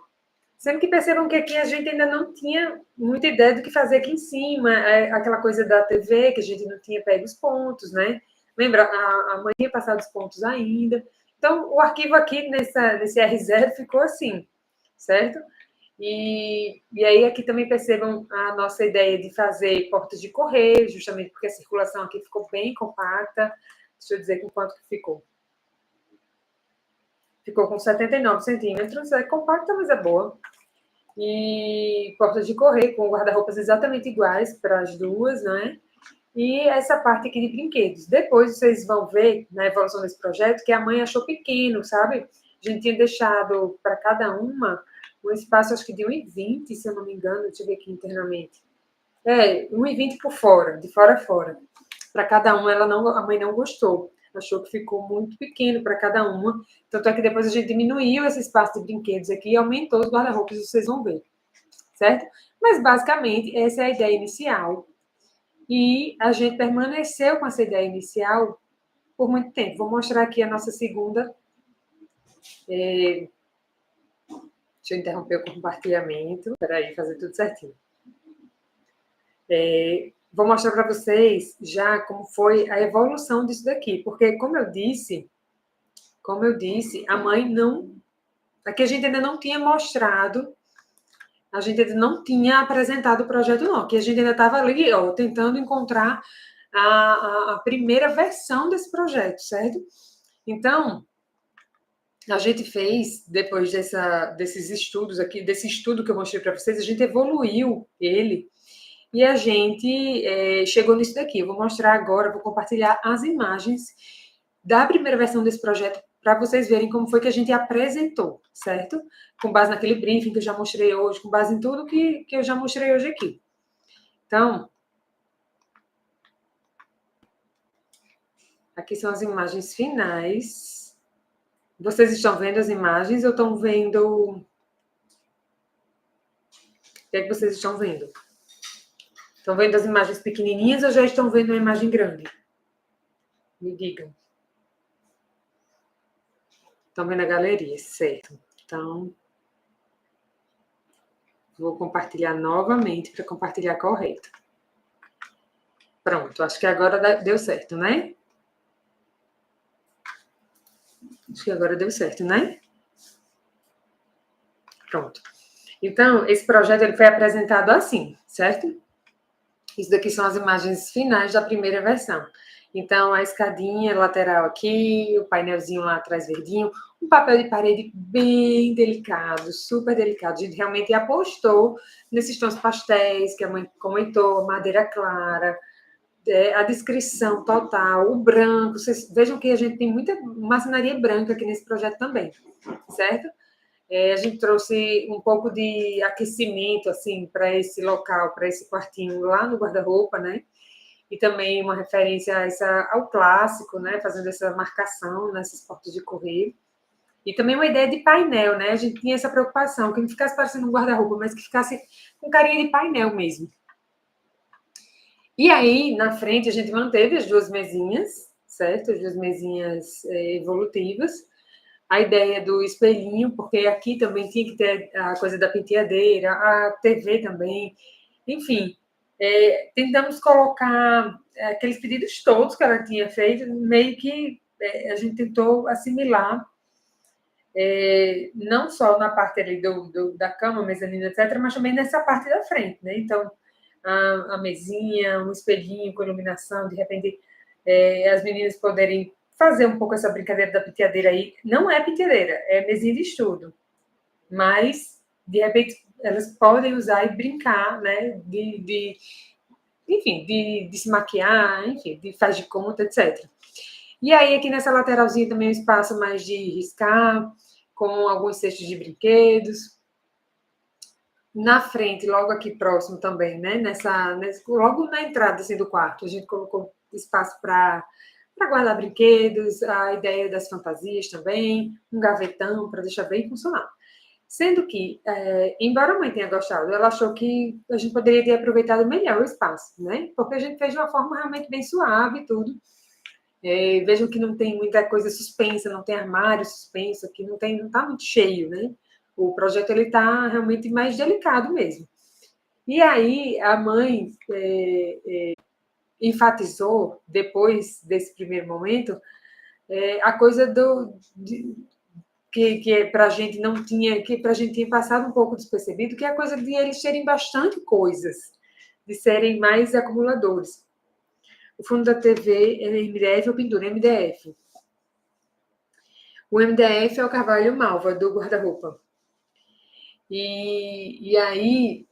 Sendo que percebam que aqui a gente ainda não tinha muita ideia do que fazer aqui em cima, aquela coisa da TV, que a gente não tinha pego os pontos, né? Lembra, a mãe tinha passado os pontos ainda. Então, o arquivo aqui nesse R0 ficou assim, certo? E aí aqui também percebam a nossa ideia de fazer portas de correio, justamente porque a circulação aqui ficou bem compacta. Deixa eu dizer com quanto que ficou. ficou com 79 centímetros, é compacta, mas é boa. E porta de correr com guarda-roupas exatamente iguais para as duas, né? E essa parte aqui de brinquedos. Depois vocês vão ver na evolução desse projeto que a mãe achou pequeno, sabe? A gente tinha deixado para cada uma um espaço, acho que de 1,20, se eu não me engano, deixa eu ver aqui internamente. 1,20 por fora, de fora a fora. Para cada uma, a mãe não gostou. Achou que ficou muito pequeno para cada uma. Tanto é que depois a gente diminuiu esse espaço de brinquedos aqui e aumentou os guarda-roupas, vocês vão ver. Certo? Mas, basicamente, essa é a ideia inicial. E a gente permaneceu com essa ideia inicial por muito tempo. Vou mostrar aqui a nossa segunda. Deixa eu interromper o compartilhamento. Espera aí, fazer tudo certinho. Vou mostrar para vocês já como foi a evolução disso daqui. Porque, como eu disse, a mãe não... Aqui a gente ainda não tinha mostrado, a gente ainda não tinha apresentado o projeto, não. Aqui a gente ainda estava ali, ó, tentando encontrar a primeira versão desse projeto, certo? Então, a gente fez, depois desses estudos aqui, desse estudo que eu mostrei para vocês, a gente evoluiu ele e a gente chegou nisso daqui. Eu vou mostrar agora, vou compartilhar as imagens da primeira versão desse projeto para vocês verem como foi que a gente apresentou, certo? Com base naquele briefing que eu já mostrei hoje, com base em tudo que eu já mostrei hoje aqui. Então, aqui são as imagens finais. Vocês estão vendo as imagens ou estão vendo... O que é que vocês estão vendo? Estão vendo as imagens pequenininhas ou já estão vendo a imagem grande? Me digam. Estão vendo a galeria, certo. Então, vou compartilhar novamente para compartilhar correto. Pronto, acho que agora deu certo, né? Acho que agora deu certo, né? Pronto. Então, esse projeto ele foi apresentado assim, certo? Isso daqui são as imagens finais da primeira versão. Então, a escadinha lateral aqui, o painelzinho lá atrás verdinho, um papel de parede bem delicado, super delicado. A gente realmente apostou nesses tons pastéis que a mãe comentou, madeira clara, a descrição total, o branco. Vocês vejam que a gente tem muita marcenaria branca aqui nesse projeto também, certo? A gente trouxe um pouco de aquecimento, assim, para esse local, para esse quartinho lá no guarda-roupa, né? E também uma referência ao clássico, né? Fazendo essa marcação nessas portas de correr. E também uma ideia de painel, né? A gente tinha essa preocupação, que não ficasse parecendo um guarda-roupa, mas que ficasse com carinha de painel mesmo. E aí, na frente, a gente manteve as duas mesinhas, certo? As duas mesinhas evolutivas. A ideia do espelhinho, porque aqui também tinha que ter a coisa da penteadeira, a TV também, enfim. Tentamos colocar aqueles pedidos todos que ela tinha feito, meio que a gente tentou assimilar, não só na parte ali da cama, mezanina, etc., mas também nessa parte da frente, né? Então, a mesinha, um espelhinho com iluminação, de repente as meninas poderem fazer um pouco essa brincadeira da penteadeira aí. Não é penteadeira, é mesinha de estudo. Mas, de repente, elas podem usar e brincar, né? Enfim, de se maquiar, enfim, de faz de conta, etc. E aí, aqui nessa lateralzinha também um espaço mais de riscar, com alguns cestos de brinquedos. Na frente, logo aqui próximo também, né? Logo na entrada assim, do quarto, a gente colocou espaço para guardar brinquedos, a ideia das fantasias também, um gavetão para deixar bem funcional. Sendo que, embora a mãe tenha gostado, ela achou que a gente poderia ter aproveitado melhor o espaço, né? Porque a gente fez de uma forma realmente bem suave e tudo. Vejam que não tem muita coisa suspensa, não tem armário suspenso aqui, não está muito cheio, né? O projeto ele está realmente mais delicado mesmo. E aí a mãe enfatizou, depois desse primeiro momento, a coisa que para a gente não tinha, que para a gente tinha passado um pouco despercebido, que é a coisa de eles terem bastante coisas, de serem mais acumuladores. O fundo da TV é MDF ou pintura MDF. O MDF é o Carvalho Malva, do guarda-roupa. E aí,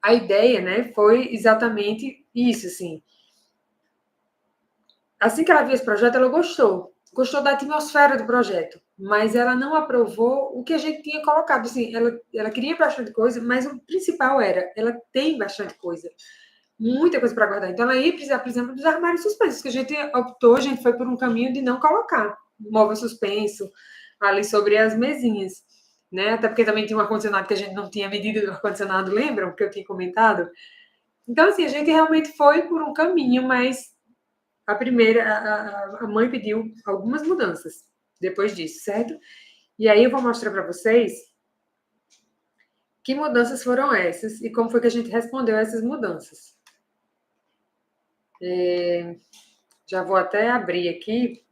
a ideia, né, foi exatamente isso, assim. Assim que ela viu esse projeto, ela gostou. Gostou da atmosfera do projeto, mas ela não aprovou o que a gente tinha colocado. Assim, ela queria bastante coisa, mas o principal era, ela tem bastante coisa. Muita coisa para guardar. Então, ela ia precisar, por exemplo, dos armários suspensos, que a gente optou, a gente foi por um caminho de não colocar móvel suspenso ali sobre as mesinhas. Né? Até porque também tinha um ar-condicionado que a gente não tinha medida do ar-condicionado, lembram que eu tinha comentado? Então, assim, a gente realmente foi por um caminho, mas a mãe pediu algumas mudanças depois disso, certo? E aí eu vou mostrar para vocês que mudanças foram essas e como foi que a gente respondeu a essas mudanças. Já vou até abrir aqui,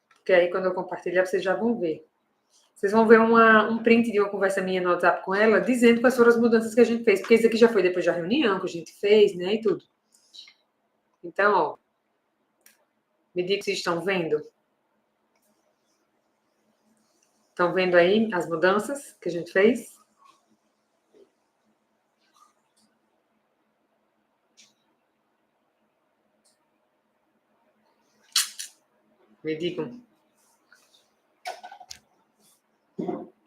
porque aí quando eu compartilhar vocês já vão ver. Vocês vão ver um print de uma conversa minha no WhatsApp com ela, dizendo quais foram as mudanças que a gente fez, porque isso aqui já foi depois da reunião que a gente fez, né, e tudo. Então, ó, me diga se vocês estão vendo. Estão vendo aí as mudanças que a gente fez? Me digam.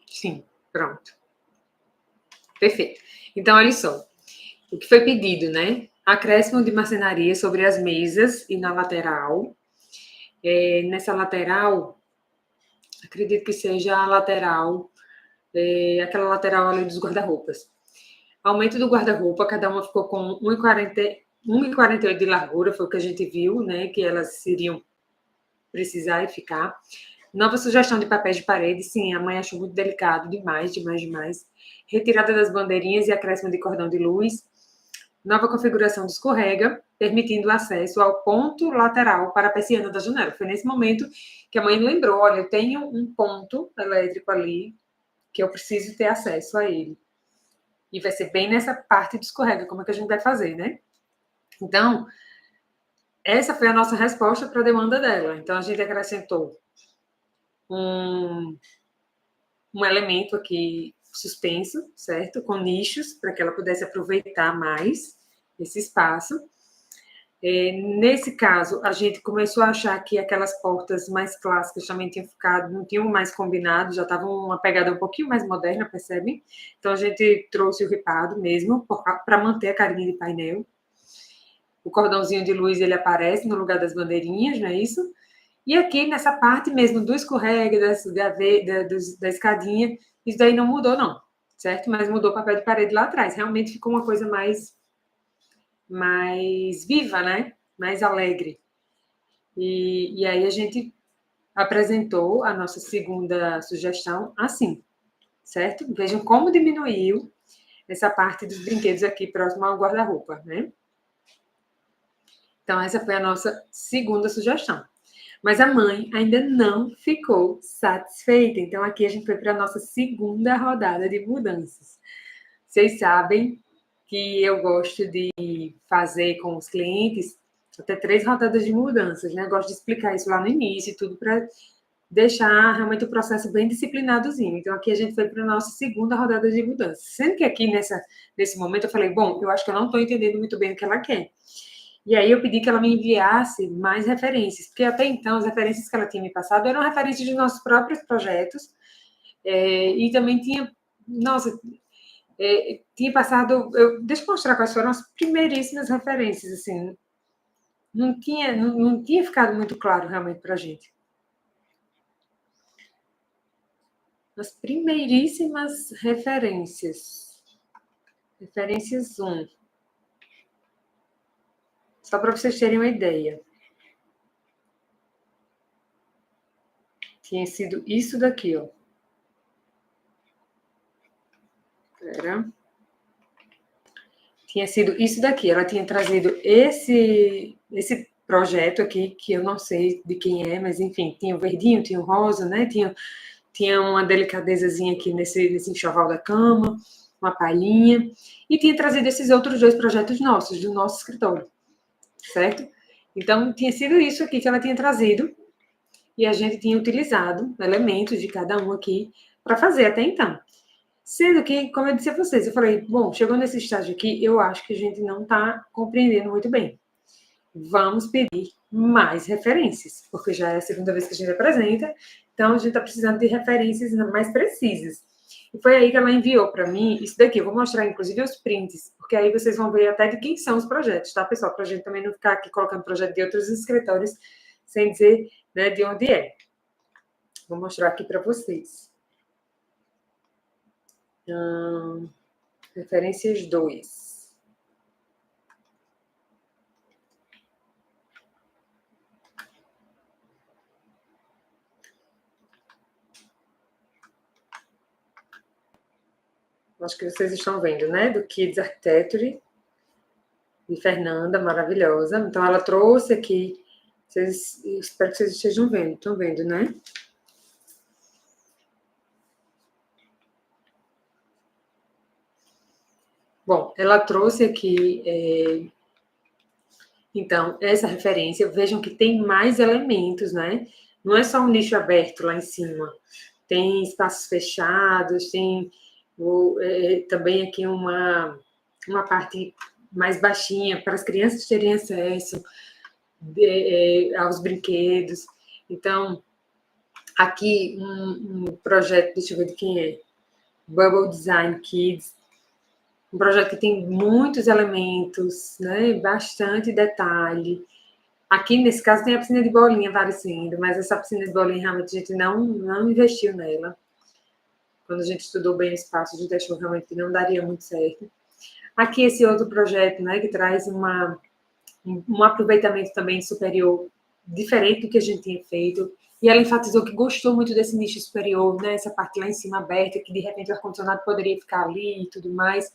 Sim, pronto. Perfeito. Então, olha só. O que foi pedido, né? Acréscimo de marcenaria sobre as mesas e na lateral. Nessa lateral, acredito que seja a lateral, aquela lateral ali dos guarda-roupas. Aumento do guarda-roupa, cada uma ficou com 1,48 de largura, foi o que a gente viu, né? Que elas iriam precisar e ficar. Nova sugestão de papéis de parede, sim, a mãe achou muito delicado, demais. Retirada das bandeirinhas e acréscimo de cordão de luz. Nova configuração do escorrega, permitindo acesso ao ponto lateral para a persiana da janela. Foi nesse momento que a mãe lembrou, olha, eu tenho um ponto elétrico ali que eu preciso ter acesso a ele. E vai ser bem nessa parte do escorrega, como é que a gente vai fazer, né? Então, essa foi a nossa resposta para a demanda dela. Então, a gente acrescentou um elemento aqui suspenso, certo? Com nichos, para que ela pudesse aproveitar mais esse espaço. Nesse caso, a gente começou a achar que aquelas portas mais clássicas também tinham ficado, não tinham mais combinado, já estavam uma pegada um pouquinho mais moderna, percebem? Então, a gente trouxe o ripado mesmo, para manter a carinha de painel. O cordãozinho de luz, ele aparece no lugar das bandeirinhas, não é isso? E aqui, nessa parte mesmo do escorrega, da escadinha, isso daí não mudou, não, certo? Mas mudou o papel de parede lá atrás. Realmente ficou uma coisa mais viva, né? Mais alegre. E aí a gente apresentou a nossa segunda sugestão assim, certo? Vejam como diminuiu essa parte dos brinquedos aqui próximo ao guarda-roupa, né? Então, essa foi a nossa segunda sugestão. Mas a mãe ainda não ficou satisfeita. Então, aqui a gente foi para a nossa segunda rodada de mudanças. Vocês sabem que eu gosto de fazer com os clientes até 3 rodadas de mudanças, né? Eu gosto de explicar isso lá no início e tudo para deixar realmente o processo bem disciplinadozinho. Então, aqui a gente foi para a nossa segunda rodada de mudanças. Sendo que aqui nesse momento eu falei, bom, eu acho que eu não estou entendendo muito bem o que ela quer. E aí eu pedi que ela me enviasse mais referências, porque até então as referências que ela tinha me passado eram referências de nossos próprios projetos, e também tinha, nossa, tinha passado, deixa eu mostrar quais foram as primeiríssimas referências, assim, não tinha ficado muito claro realmente para a gente. As primeiríssimas referências. Referências 1. Só para vocês terem uma ideia. Tinha sido isso daqui, ó. Espera. Tinha sido isso daqui. Ela tinha trazido esse projeto aqui, que eu não sei de quem é, mas enfim, tinha o verdinho, tinha o rosa, né? Tinha uma delicadezazinha aqui nesse enxoval da cama, uma palhinha, e tinha trazido esses outros 2 projetos nossos, do nosso escritório, certo? Então, tinha sido isso aqui que ela tinha trazido, e a gente tinha utilizado elementos de cada um aqui para fazer até então. Sendo que, como eu disse a vocês, eu falei, bom, chegou nesse estágio aqui, eu acho que a gente não está compreendendo muito bem. Vamos pedir mais referências, porque já é a segunda vez que a gente apresenta, então a gente está precisando de referências mais precisas. E foi aí que ela enviou para mim isso daqui. Eu vou mostrar, inclusive, os prints, porque aí vocês vão ver até de quem são os projetos, tá, pessoal? Para a gente também não ficar aqui colocando projeto de outros escritórios sem dizer, né, de onde é. Vou mostrar aqui para vocês. Referências 2. Acho que vocês estão vendo, né? Do Kids Architecture, de Fernanda, maravilhosa. Então, ela trouxe aqui. Espero que vocês estejam vendo. Estão vendo, né? Bom, ela trouxe aqui, então, essa referência. Vejam que tem mais elementos, né? Não é só um nicho aberto lá em cima. Tem espaços fechados, tem também aqui uma parte mais baixinha para as crianças terem acesso aos brinquedos. Então, aqui um projeto, deixa eu ver de quem é, Bubble Design Kids, um projeto que tem muitos elementos, né, bastante detalhe. Aqui, nesse caso, tem a piscina de bolinha aparecendo, mas essa piscina de bolinha, realmente, a gente não investiu nela. Quando a gente estudou bem o espaço, a gente achou realmente que não daria muito certo. Aqui, esse outro projeto, né, que traz um aproveitamento também superior, diferente do que a gente tinha feito. E ela enfatizou que gostou muito desse nicho superior, né? Essa parte lá em cima aberta, que de repente o ar-condicionado poderia ficar ali e tudo mais.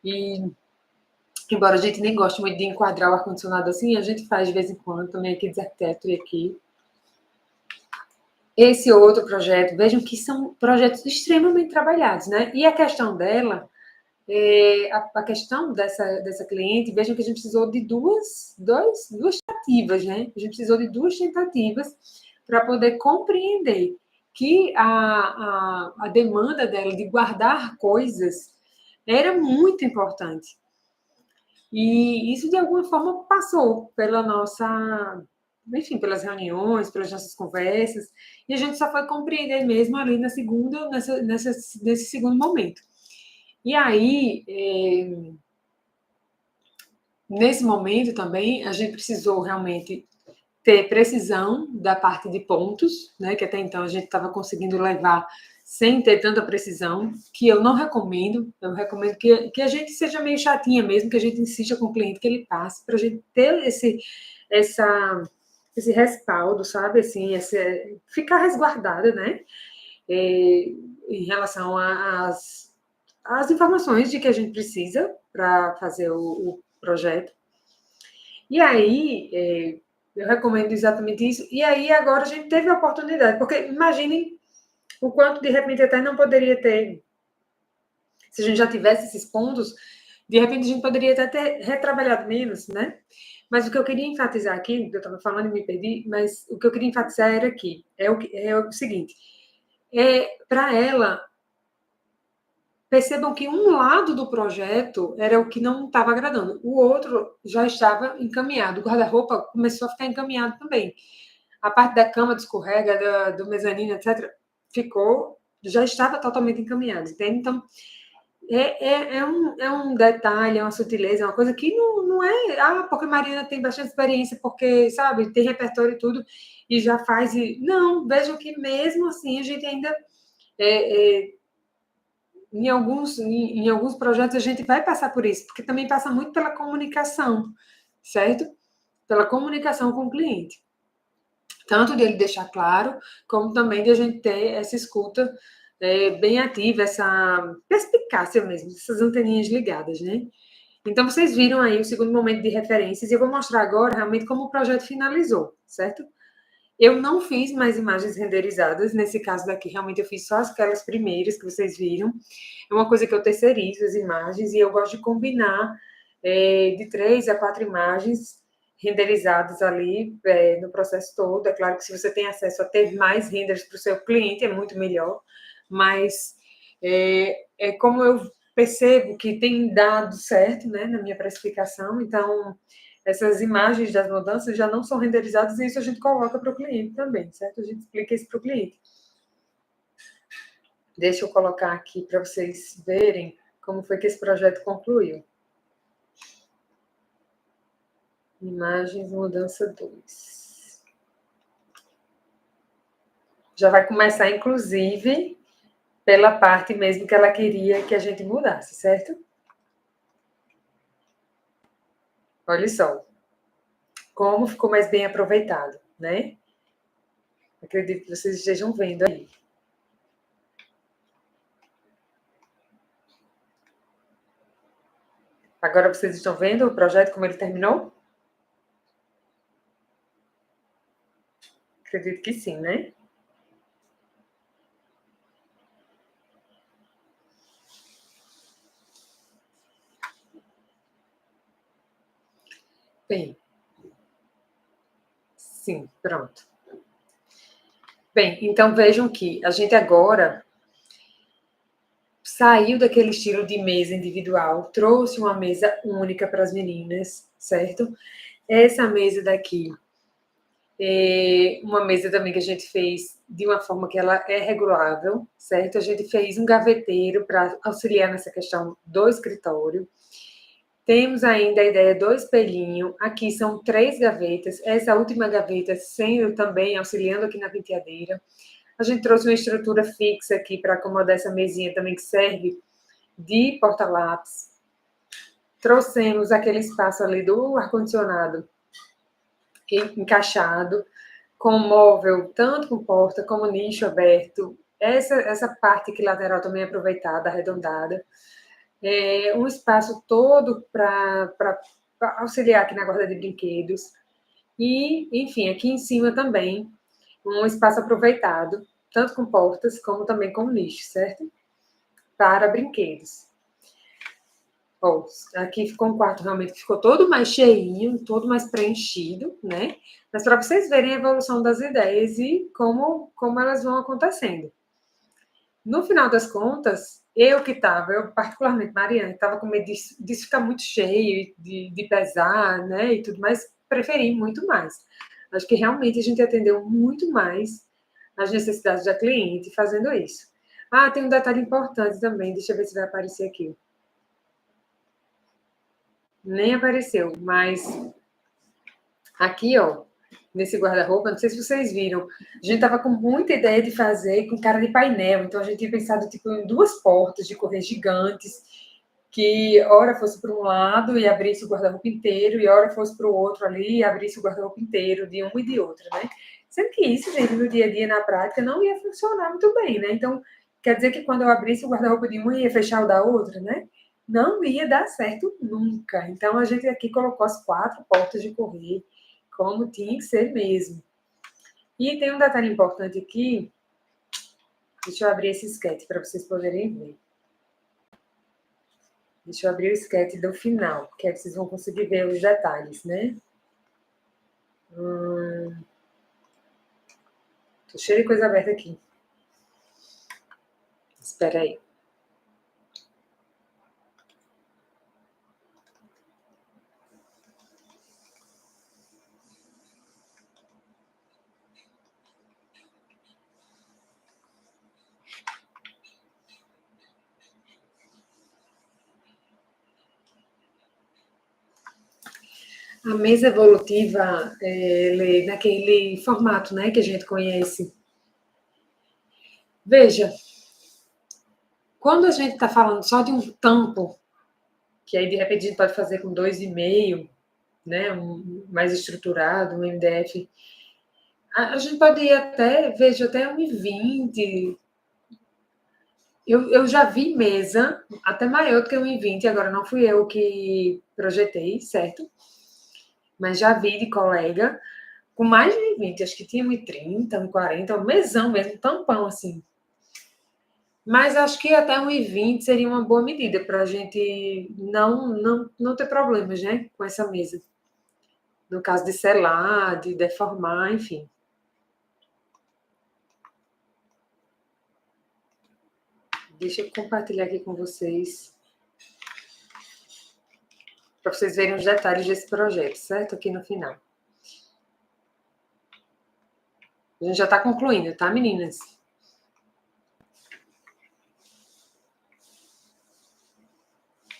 E, embora a gente nem goste muito de enquadrar o ar-condicionado assim, a gente faz de vez em quando também aqui de Arquitetura aqui. Esse outro projeto, vejam que são projetos extremamente trabalhados, né? E a questão dela, a questão dessa cliente, vejam que a gente precisou de duas tentativas, né? A gente precisou de 2 tentativas para poder compreender que a demanda dela de guardar coisas era muito importante. E isso, de alguma forma, passou pela nossa, enfim, pelas reuniões, pelas nossas conversas, e a gente só foi compreender mesmo ali nesse segundo momento. E aí, nesse momento também, a gente precisou realmente ter precisão da parte de pontos, né, que até então a gente estava conseguindo levar sem ter tanta precisão, que eu não recomendo. Eu recomendo que a gente seja meio chatinha mesmo, que a gente insista com o cliente que ele passe, para a gente ter esse respaldo, sabe, assim, ficar resguardada, né, em relação às informações de que a gente precisa para fazer o projeto. E aí, eu recomendo exatamente isso. E aí, agora a gente teve a oportunidade, porque imaginem o quanto, de repente, até não poderia ter, se a gente já tivesse esses pontos, de repente a gente poderia até ter retrabalhado menos, né? Mas o que eu queria enfatizar aqui, eu estava falando e me perdi, mas o que eu queria enfatizar era aqui, é o seguinte, para ela, percebam que um lado do projeto era o que não estava agradando, o outro já estava encaminhado, o guarda-roupa começou a ficar encaminhado também. A parte da cama de escorrega, do mezanino, etc., já estava totalmente encaminhado, entende? Então, é um detalhe, é uma sutileza, é uma coisa que não é, porque Marina tem bastante experiência, porque, sabe, tem repertório e tudo, e já faz. Não, vejam que mesmo assim a gente ainda. Em alguns projetos a gente vai passar por isso, porque também passa muito pela comunicação, certo? Pela comunicação com o cliente. Tanto de ele deixar claro, como também de a gente ter essa escuta bem ativa, essa perspicácia mesmo, essas anteninhas ligadas, né? Então, vocês viram aí o segundo momento de referências, e eu vou mostrar agora realmente como o projeto finalizou, certo? Eu não fiz mais imagens renderizadas, nesse caso daqui, realmente eu fiz só aquelas primeiras que vocês viram. É uma coisa que eu terceirizo as imagens, e eu gosto de combinar de 3 a 4 imagens renderizados ali no processo todo. É claro que se você tem acesso a ter mais renders para o seu cliente, é muito melhor, mas como eu percebo que tem dado certo, né, na minha precificação, então essas imagens das mudanças já não são renderizadas e isso a gente coloca para o cliente também, certo? A gente explica isso para o cliente. Deixa eu colocar aqui para vocês verem como foi que esse projeto concluiu. Imagens, mudança 2. Já vai começar, inclusive, pela parte mesmo que ela queria que a gente mudasse, certo? Olha só como ficou mais bem aproveitado, né? Acredito que vocês estejam vendo aí. Agora vocês estão vendo o projeto como ele terminou? Acredito que sim, né? Bem, sim, pronto. Bem, então vejam que a gente agora saiu daquele estilo de mesa individual, trouxe uma mesa única para as meninas, certo? Essa mesa daqui é uma mesa também que a gente fez de uma forma que ela é regulável, certo? A gente fez um gaveteiro para auxiliar nessa questão do escritório. Temos ainda a ideia do espelhinho. Aqui são 3 gavetas. Essa última gaveta sendo também auxiliando aqui na penteadeira. A gente trouxe uma estrutura fixa aqui para acomodar essa mesinha também que serve de porta-lápis. Trouxemos aquele espaço ali do ar-condicionado encaixado, com móvel, tanto com porta como nicho aberto. Essa parte aqui lateral também é aproveitada, arredondada. Um espaço todo para auxiliar aqui na guarda de brinquedos. E, enfim, aqui em cima também, um espaço aproveitado, tanto com portas como também com nicho, certo? Para brinquedos. Ó, aqui ficou um quarto realmente que ficou todo mais cheinho, todo mais preenchido, né? Mas para vocês verem a evolução das ideias e como elas vão acontecendo. No final das contas, eu particularmente, Mariana, estava com medo disso ficar muito cheio, de pesar, né, e tudo mais, preferi muito mais. Acho que realmente a gente atendeu muito mais as necessidades da cliente fazendo isso. Ah, tem um detalhe importante também, deixa eu ver se vai aparecer aqui. Nem apareceu, mas aqui, ó, nesse guarda-roupa, não sei se vocês viram, a gente tava com muita ideia de fazer com cara de painel, então a gente tinha pensado tipo em 2 portas de correr gigantes, que ora fosse para um lado e abrisse o guarda-roupa inteiro, e ora fosse para o outro ali e abrisse o guarda-roupa inteiro, de um e de outro, né? Sendo que isso, gente, no dia a dia, na prática, não ia funcionar muito bem, né? Então, quer dizer que quando eu abrisse o guarda-roupa de uma, ia fechar o da outra, né? Não ia dar certo nunca. Então, a gente aqui colocou as 4 portas de correr, como tinha que ser mesmo. E tem um detalhe importante aqui. Deixa eu abrir esse sketch para vocês poderem ver. Deixa eu abrir o sketch do final, que aí vocês vão conseguir ver os detalhes, né? Tô cheio de coisa aberta aqui. Espera aí. A mesa evolutiva, naquele formato, né, que a gente conhece. Veja, quando a gente está falando só de um tampo, que aí de repente a gente pode fazer com 2,5, né, mais estruturado, um MDF, a gente pode ir até, veja, até 1,20. Eu já vi mesa até maior do que 1,20, agora não fui eu que projetei, certo? Mas já vi de colega com mais de 1,20, acho que tinha 1,30, 1,40, um mesão mesmo, tampão assim. Mas acho que até 1,20 seria uma boa medida para a gente não ter problemas, né, com essa mesa. no caso de selar, de deformar, enfim. Deixa eu compartilhar aqui com vocês, para vocês verem os detalhes desse projeto, certo? Aqui no final. A gente já está concluindo, tá, meninas?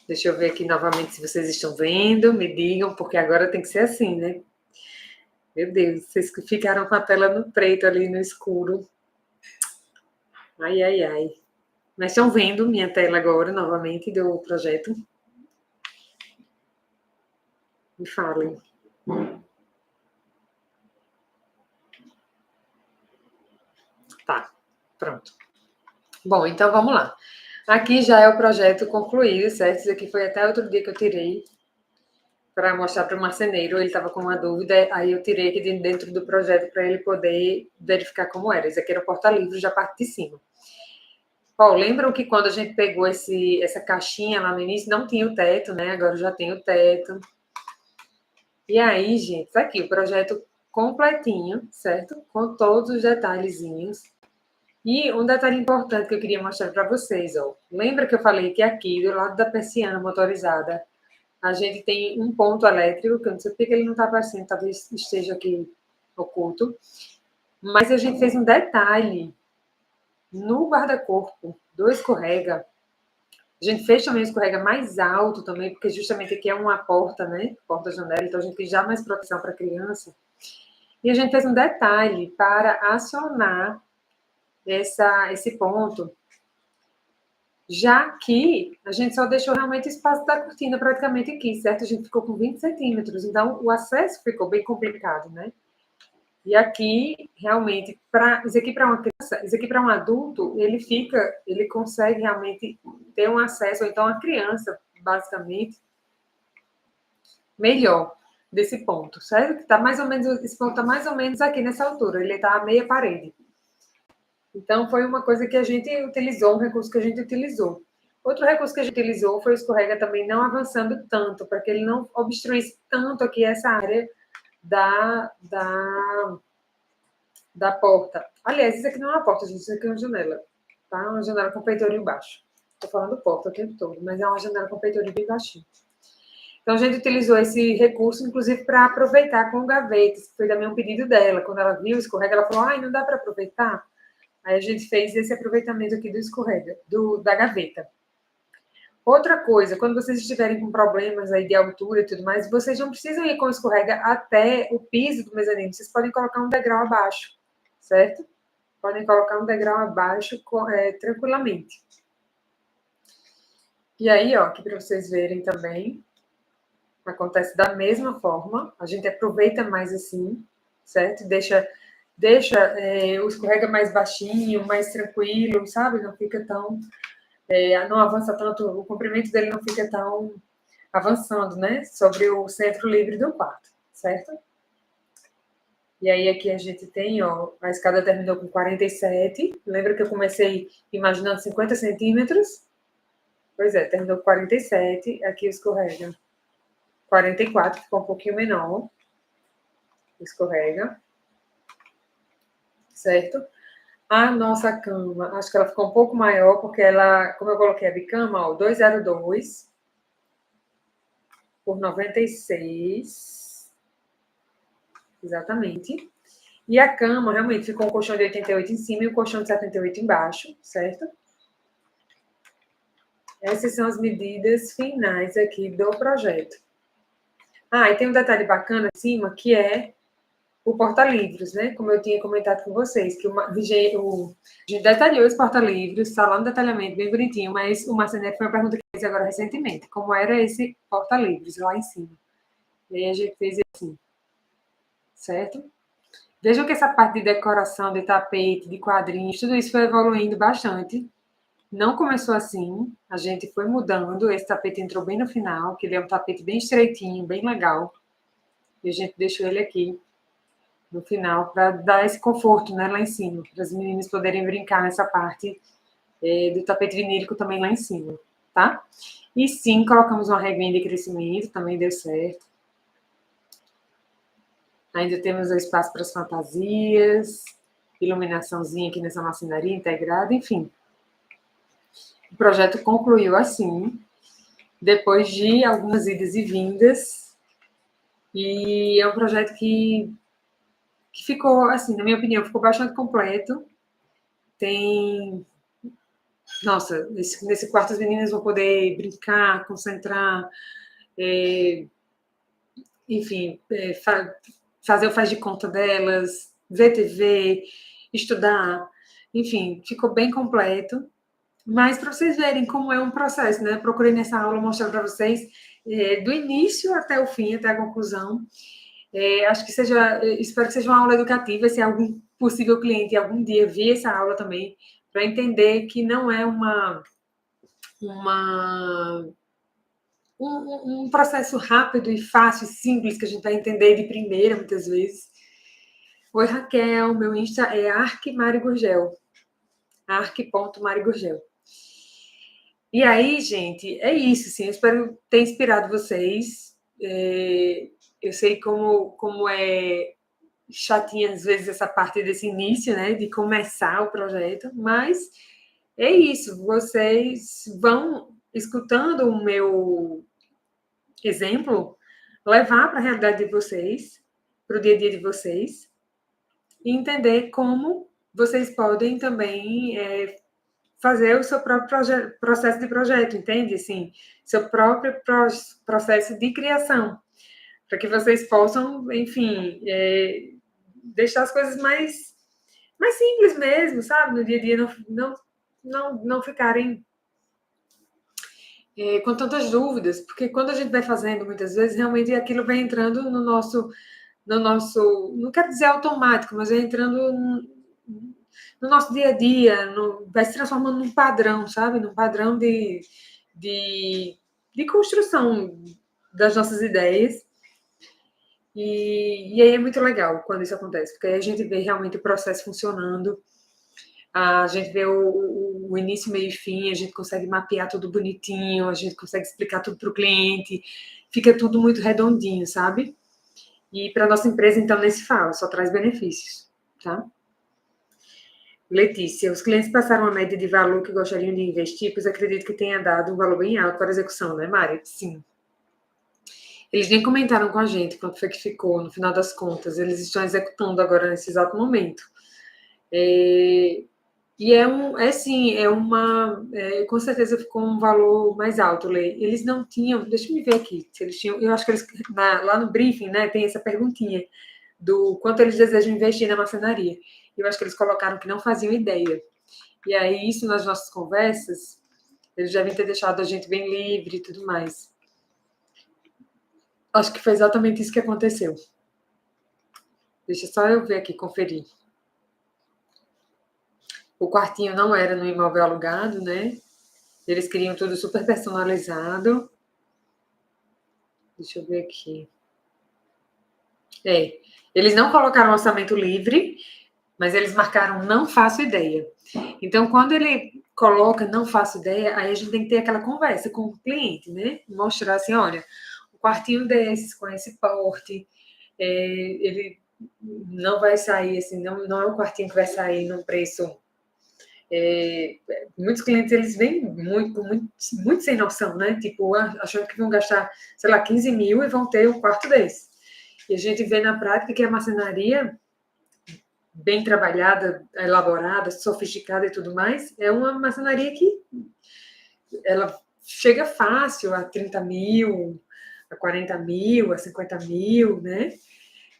Deixa eu ver aqui novamente se vocês estão vendo, me digam, porque agora tem que ser assim, né? Meu Deus, vocês que ficaram com a tela no preto ali, no escuro. Ai, ai, ai. Mas estão vendo minha tela agora, novamente, do projeto? Me falem. Tá, pronto. Bom, então vamos lá. Aqui já é o projeto concluído, certo? Isso aqui foi até outro dia que eu tirei para mostrar para o marceneiro. Ele estava com uma dúvida, aí eu tirei aqui de dentro do projeto para ele poder verificar como era. Esse aqui era o porta-livros da parte de cima. Bom, lembram que quando a gente pegou essa caixinha lá no início, não tinha o teto, né? Agora já tem o teto. E aí, gente, tá aqui o projeto completinho, certo? Com todos os detalhezinhos. E um detalhe importante que eu queria mostrar para vocês, ó. Lembra que eu falei que aqui, do lado da persiana motorizada, a gente tem um ponto elétrico, que eu não sei porque ele não está aparecendo, talvez esteja aqui oculto. Mas a gente fez um detalhe no guarda-corpo do escorrega. A gente fez também o escorrega mais alto também, porque justamente aqui é uma porta, né? Porta-janela, então a gente tem já mais proteção para a criança. E a gente fez um detalhe para acionar esse ponto, já que a gente só deixou realmente o espaço da cortina praticamente aqui, certo? A gente ficou com 20 centímetros, então o acesso ficou bem complicado, né? E aqui, realmente, isso aqui para uma criança, isso aqui para um adulto, ele consegue realmente ter um acesso, ou então a criança, basicamente, melhor desse ponto, certo? Que tá mais ou menos, esse ponto está mais ou menos aqui nessa altura, ele está a meia parede. Então, foi uma coisa que a gente utilizou, um recurso que a gente utilizou. Outro recurso que a gente utilizou foi o escorrega também não avançando tanto, para que ele não obstruísse tanto aqui essa área da porta. Aliás, isso aqui não é uma porta, gente, isso aqui é uma janela. Tá? Uma janela com peitoril baixo. Estou falando porta o tempo todo, mas é uma janela com peitoril bem baixinho. Então, a gente utilizou esse recurso, inclusive, para aproveitar com gavetas, que foi também um pedido dela. Quando ela viu o escorrega, ela falou, ai, não dá para aproveitar? Aí a gente fez esse aproveitamento aqui do escorrega, da gaveta. Outra coisa, quando vocês estiverem com problemas aí de altura e tudo mais, vocês não precisam ir com o escorrega até o piso do mezanino, vocês podem colocar um degrau abaixo, certo? Podem colocar um degrau abaixo tranquilamente. E aí, ó, aqui para vocês verem também, acontece da mesma forma, a gente aproveita mais assim, certo? Deixa o escorrega mais baixinho, mais tranquilo, sabe? Não fica tão... não avança tanto, o comprimento dele não fica tão avançando, né? Sobre o centro livre do quarto, certo? E aí aqui a gente tem, ó, a escada terminou com 47. Lembra que eu comecei imaginando 50 centímetros? Pois é, terminou com 47. Aqui escorrega 44, ficou um pouquinho menor. Escorrega. Certo? A nossa cama, acho que ela ficou um pouco maior, porque ela, como eu coloquei a bicama, ó, 202 por 96. Exatamente. E a cama, realmente, ficou um colchão de 88 em cima e um colchão de 78 embaixo, certo? Essas são as medidas finais aqui do projeto. Ah, e tem um detalhe bacana em cima, que é o porta-livros, né? Como eu tinha comentado com vocês, que a gente detalhou esse porta-livros, está lá no detalhamento, bem bonitinho, mas o marceneiro foi uma pergunta que fez agora recentemente, como era esse porta-livros lá em cima. E aí a gente fez assim, certo? Vejam que essa parte de decoração, de tapete, de quadrinhos, tudo isso foi evoluindo bastante. Não começou assim, a gente foi mudando, esse tapete entrou bem no final, que ele é um tapete bem estreitinho, bem legal. E a gente deixou ele aqui no final para dar esse conforto, né, lá em cima, para as meninas poderem brincar nessa parte do tapete vinílico também lá em cima, tá? E sim, colocamos uma reguinha de crescimento, também deu certo. Ainda temos o espaço para as fantasias, iluminaçãozinha aqui nessa marcenaria integrada, enfim. O projeto concluiu assim, depois de algumas idas e vindas, e é um projeto que ficou, assim, na minha opinião, ficou bastante completo. Tem... Nossa, nesse quarto as meninas vão poder brincar, concentrar, enfim, fazer o faz de conta delas, ver TV, estudar, enfim, ficou bem completo. Mas para vocês verem como é um processo, né? Procurei nessa aula mostrar para vocês do início até o fim, até a conclusão. Acho que espero que seja uma aula educativa, se algum possível cliente algum dia ver essa aula também, para entender que não é um processo rápido e fácil e simples que a gente vai entender de primeira, muitas vezes. Oi, Raquel, meu Insta é arc.marigurgel, arc.marigurgel. E aí, gente, é isso, sim. Eu espero ter inspirado vocês. Eu sei como é chatinha, às vezes, essa parte desse início, né? De começar o projeto, mas é isso. Vocês vão, escutando o meu exemplo, levar para a realidade de vocês, para o dia a dia de vocês, e entender como vocês podem também fazer o seu próprio processo de projeto, entende? Assim, seu próprio processo de criação, para que vocês possam, enfim, deixar as coisas mais simples mesmo, sabe? No dia a dia não ficarem com tantas dúvidas, porque quando a gente vai fazendo, muitas vezes, realmente aquilo vai entrando no nosso, não quero dizer automático, mas vai entrando no nosso dia a dia, vai se transformando num padrão, sabe? Num padrão de construção das nossas ideias. E aí é muito legal quando isso acontece, porque aí a gente vê realmente o processo funcionando, a gente vê o início, meio e fim, a gente consegue mapear tudo bonitinho, a gente consegue explicar tudo para o cliente, fica tudo muito redondinho, sabe? E para a nossa empresa, então, nem se fala, só traz benefícios, tá? Letícia, os clientes passaram a média de valor que gostariam de investir, pois acredito que tenha dado um valor bem alto para a execução, né, Mari? Sim. Eles nem comentaram com a gente quanto foi que ficou, no final das contas. Eles estão executando agora, nesse exato momento. E com certeza ficou um valor mais alto, Lê. Eles não tinham, deixa eu me ver aqui, se eles tinham, eu acho que eles, lá no briefing, né, tem essa perguntinha do quanto eles desejam investir na marcenaria. Eu acho que eles colocaram que não faziam ideia. E aí, isso nas nossas conversas, eles devem ter deixado a gente bem livre e tudo mais. Acho que foi exatamente isso que aconteceu. Deixa só eu ver aqui, conferir. O quartinho não era no imóvel alugado, né? Eles queriam tudo super personalizado. Deixa eu ver aqui. Eles não colocaram orçamento livre, mas eles marcaram não faço ideia. Então, quando ele coloca não faço ideia, aí a gente tem que ter aquela conversa com o cliente, né? Mostrar assim, olha, um quartinho desses, com esse porte, ele não vai sair, assim, não é um quartinho que vai sair num preço... muitos clientes, eles vêm muito sem noção, né? Tipo, achando que vão gastar, sei lá, 15 mil e vão ter um quarto desse. E a gente vê na prática que a marcenaria, bem trabalhada, elaborada, sofisticada e tudo mais, é uma marcenaria que ela chega fácil a 30 mil, a 40 mil, a 50 mil, né?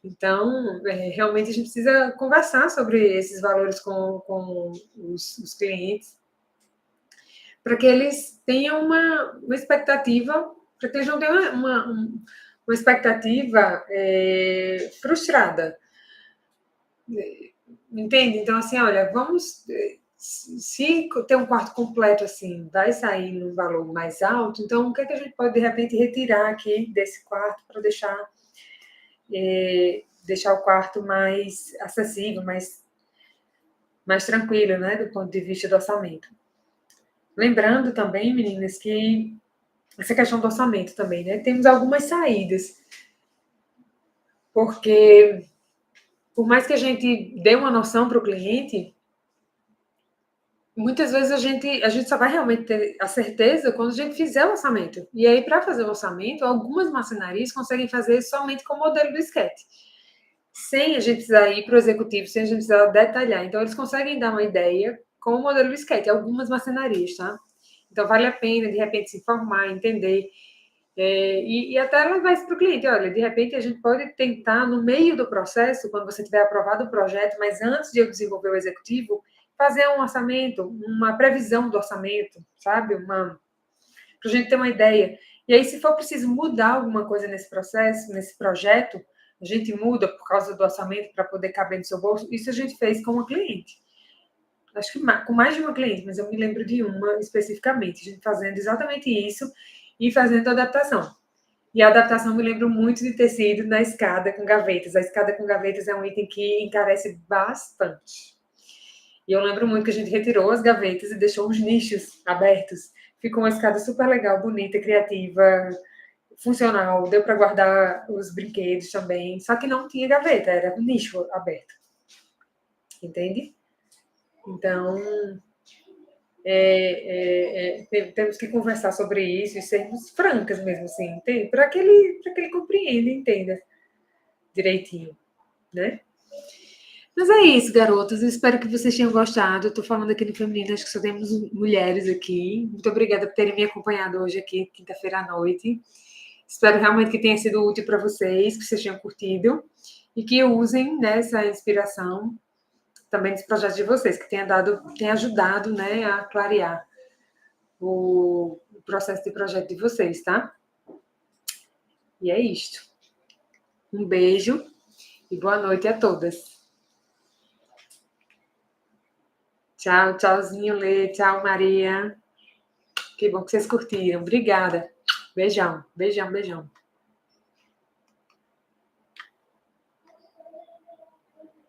Então, realmente a gente precisa conversar sobre esses valores com os clientes, para que eles tenham uma expectativa, para que eles não tenham uma expectativa frustrada. Entende? Então, assim, olha, vamos... Se ter um quarto completo, assim, vai sair num valor mais alto, então o que é que a gente pode, de repente, retirar aqui desse quarto para deixar o quarto mais acessível, mais tranquilo, né, do ponto de vista do orçamento. Lembrando também, meninas, que essa questão do orçamento também, né, temos algumas saídas. Porque, por mais que a gente dê uma noção para o cliente, muitas vezes a gente só vai realmente ter a certeza quando a gente fizer o orçamento. E aí, para fazer o orçamento, algumas marcenarias conseguem fazer somente com o modelo do sketch, sem a gente precisar ir para o executivo, sem a gente precisar detalhar. Então, eles conseguem dar uma ideia com o modelo do sketch, algumas marcenarias, tá? Então, vale a pena, de repente, se informar, entender. E até levar isso para o cliente. Olha, de repente, a gente pode tentar, no meio do processo, quando você tiver aprovado o projeto, mas antes de eu desenvolver o executivo, fazer um orçamento, uma previsão do orçamento, sabe? Para a gente ter uma ideia. E aí, se for preciso mudar alguma coisa nesse processo, nesse projeto, a gente muda por causa do orçamento para poder caber no seu bolso. Isso a gente fez com uma cliente. Acho que com mais de uma cliente, mas eu me lembro de uma especificamente, a gente fazendo exatamente isso e fazendo a adaptação. E a adaptação me lembro muito de ter sido na escada com gavetas. A escada com gavetas é um item que encarece bastante. E eu lembro muito que a gente retirou as gavetas e deixou os nichos abertos. Ficou uma escada super legal, bonita, criativa, funcional. Deu para guardar os brinquedos também. Só que não tinha gaveta, era um nicho aberto. Entende? Então, temos que conversar sobre isso e sermos francas mesmo, assim, para que ele compreenda, entenda direitinho, né? Mas é isso, garotas. Eu espero que vocês tenham gostado. Eu tô falando aqui no feminino, acho que só temos mulheres aqui. Muito obrigada por terem me acompanhado hoje aqui, quinta-feira à noite. Espero realmente que tenha sido útil para vocês, que vocês tenham curtido e que usem nessa inspiração também dos projetos de vocês, que tenha ajudado, né, a clarear o processo de projeto de vocês, tá? E é isto. Um beijo e boa noite a todas. Tchau, tchauzinho, Lê. Tchau, Maria. Que bom que vocês curtiram. Obrigada. Beijão, beijão, beijão.